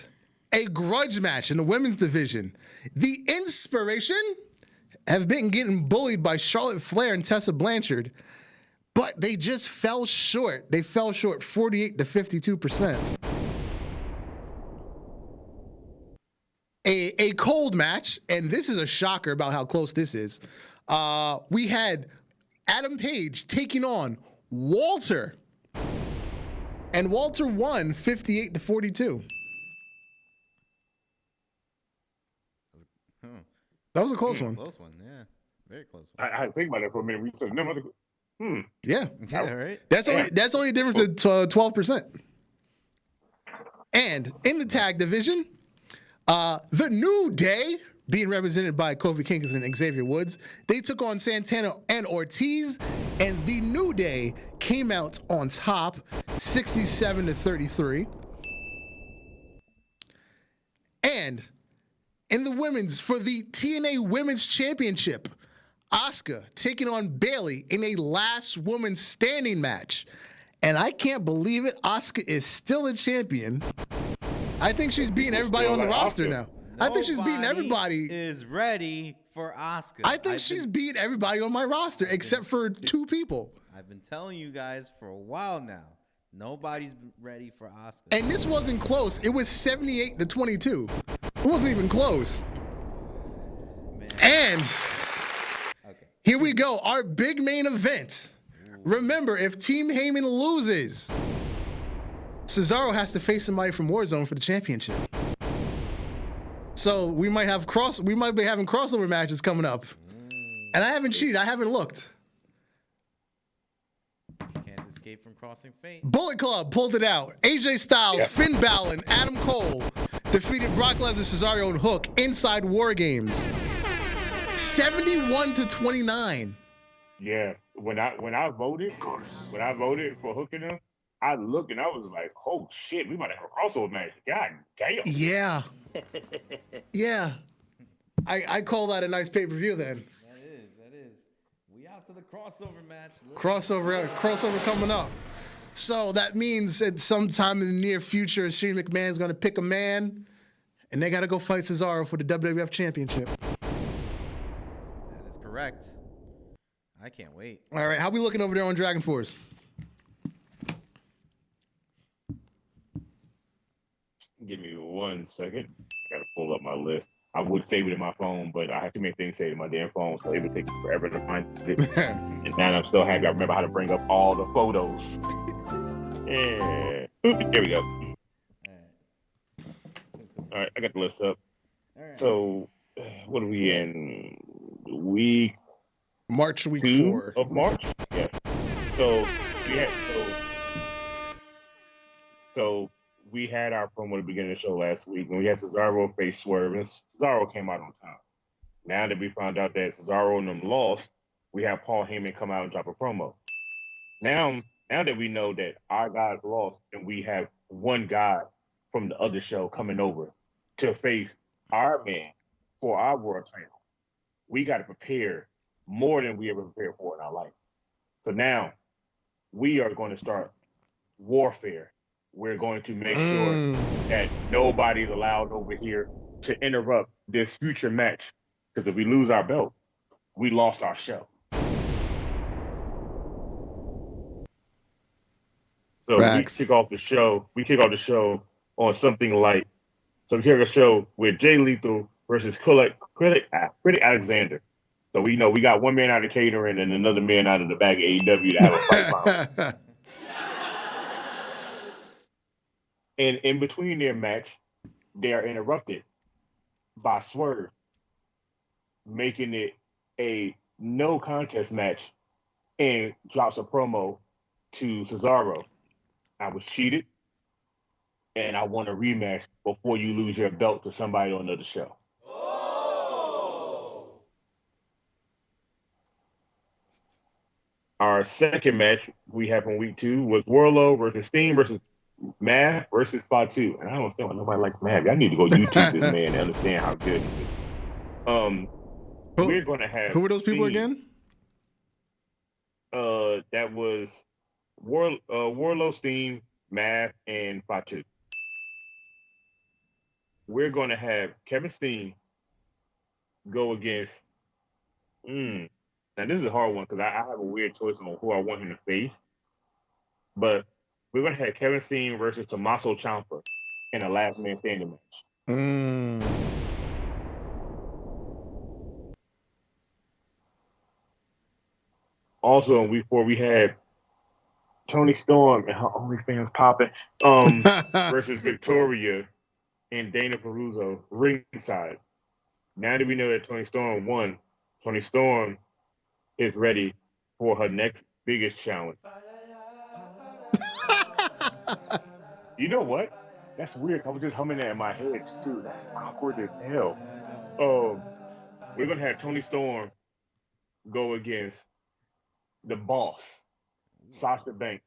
a grudge match in the women's division. The Inspiration have been getting bullied by Charlotte Flair and Tessa Blanchard, but they just fell short. They fell short 48 to 52%. A cold match, and this is a shocker about how close this is. We had Adam Page taking on Walter. And Walter won 58 to 42. That was a close one. Close one, yeah. Very close one. I had to think about that for a minute. We said no other. Yeah. Yeah, right. That's only a difference of 12%. And in the tag division, the New Day, being represented by Kofi Kingston and Xavier Woods, they took on Santana and Ortiz, and the New Day came out on top, 67 to 33. And in the women's, for the TNA Women's Championship, Asuka taking on Bayley in a last woman standing match. And I can't believe it, Asuka is still a champion. I think she's beating everybody on the roster now. I think she's beating everybody. Is ready for Asuka. I think she's beating everybody on my roster except for two people. I've been telling you guys for a while now. Nobody's ready for Asuka. And this wasn't close. It was 78 to 22. It wasn't even close. Man. And here we go. Our big main event. Remember, if Team Heyman loses, Cesaro has to face somebody from Warzone for the championship. So we might be having crossover matches coming up. And I haven't cheated. I haven't looked. Can't escape from crossing fate. Bullet Club pulled it out. AJ Styles, Finn Balor, and Adam Cole defeated Brock Lesnar, Cesaro, and Hook inside War Games. 71 to 29. Yeah. When I voted for Hook and them, I looked and I was like, oh shit, we might have a crossover match. God damn. Yeah. Yeah. I call that a nice pay-per-view then. That is. We out to the crossover match. Crossover coming up. So that means at sometime in the near future, Shane McMahon's going to pick a man, and they got to go fight Cesaro for the WWF Championship. That is correct. I can't wait. All right, how we looking over there on Dragon Force? Give me 1 second. Gotta pull up my list. I would save it in my phone, but I have too many things saved in my damn phone, so it would take forever to find it. And now I'm still happy I remember how to bring up all the photos. Yeah. There we go. All right, I got the list up. Right. So, what are we in? Week week 2 4 of March? Yeah. So we had our promo at the beginning of the show last week, and we had Cesaro face Swerve, and Cesaro came out on time. Now that we found out that Cesaro and them lost, we have Paul Heyman come out and drop a promo. Now that we know that our guys lost, and we have one guy from the other show coming over to face our man for our world title, we got to prepare more than we ever prepared for in our life. So now we are going to start warfare. We're going to make sure that nobody's allowed over here to interrupt this future match. Because if we lose our belt, we lost our show. So we kick off the show. We kick off the show on something like, so we kick off the show with Jay Lethal versus Critic Alexander. So we know we got one man out of catering and another man out of the bag of AEW to have a fight. And in between their match, they are interrupted by Swerve, making it a no contest match, and drops a promo to Cesaro. I was cheated, and I want a rematch before you lose your belt to somebody on another show. Oh. Our second match we have in week 2 was Wardlow versus Steen versus Mav versus Fatu. And I don't understand why nobody likes Mav. I need to go YouTube this man and understand how good he is. We're going to have... Who were those people again? That was Wardlow, Steen, Mav, and Fatu. We're going to have Kevin Steen go against... Now, this is a hard one because I have a weird choice on who I want him to face. But we're going to have Kevin Steen versus Tommaso Ciampa in a last man standing match. Also, in week 4, we had Toni Storm and her OnlyFans popping versus Victoria and Dana Peruzzo ringside. Now that we know that Toni Storm won, Toni Storm is ready for her next biggest challenge. You know what? That's weird. I was just humming that in my head too. That's awkward as hell. We're gonna have Toni Storm go against the boss, Sasha Banks,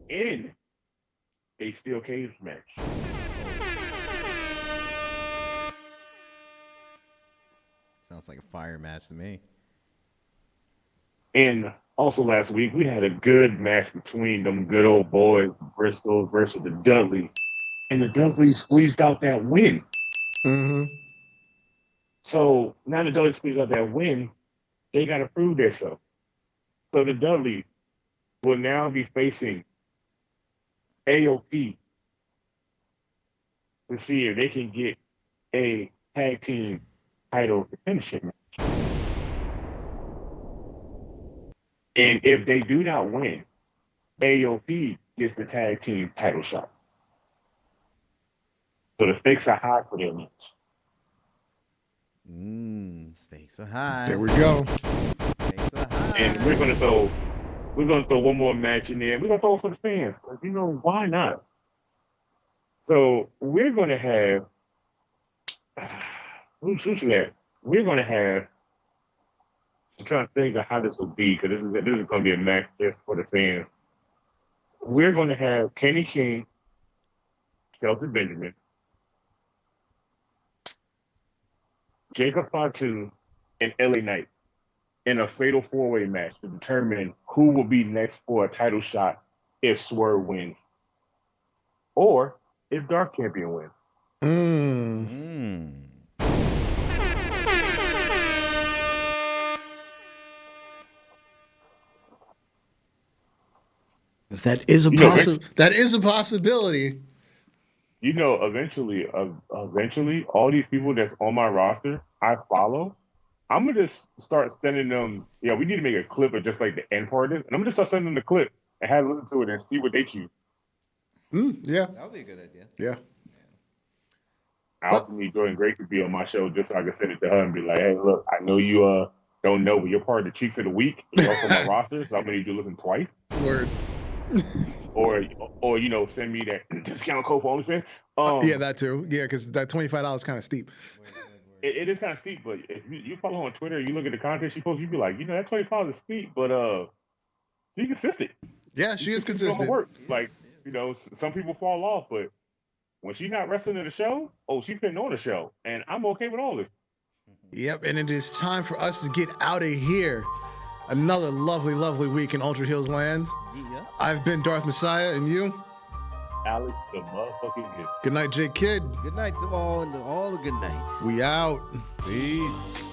in a steel cage match. Sounds like a fire match to me. And also last week, we had a good match between them good old boys, Bristol versus the Dudleys. And the Dudleys squeezed out that win. So now the Dudleys squeezed out that win, they got to prove themselves. So the Dudleys will now be facing AOP to see if they can get a tag team title contention match. And if they do not win, AOP gets the tag team title shot. So the stakes are high for their match. Stakes are high. There we go. Stakes are high. And we're gonna throw one more match in there. We're gonna throw it for the fans. You know, why not? So we're gonna have who's that? We're gonna have. I'm trying to think of how this will be because this is going to be a match just for the fans. We're going to have Kenny King, Shelton Benjamin, Jacob Fatu, and LA Knight in a fatal 4-way match to determine who will be next for a title shot if Swerve wins, or if Dark Champion wins. That is a possibility. You know, eventually, all these people that's on my roster, I follow. I'm gonna just start sending them. Yeah, we need to make a clip of just like the end part of this, and I'm gonna start sending them the clip and have them listen to it and see what they choose. Yeah, That would be a good idea. yeah. I also need Jordan Grace to be on my show just so I can send it to her and be like, "Hey, look, I know you don't know, but you're part of the Cheeks of the Week. You're also on my roster, so I'm gonna need you to listen twice." Word. or you know, send me that discount code for OnlyFans. Yeah, that too. Yeah, because that $25 kind of steep. It is kind of steep, but if you follow her on Twitter, you look at the content she posts, you be like, you know, that $25 is steep, but she's consistent. Yeah, she is She's doing consistent. her work. Like, you know, some people fall off, but when she's not wrestling at a show, she's been on a show, and I'm okay with all this. Yep, and it is time for us to get out of here. Another lovely, lovely week in Ultra Heels land. Yeah. I've been Darth Messiah, and you? Alex the motherfucking gift. Good night, Jake Kidd. Good night to all, and all a good night. We out. Peace.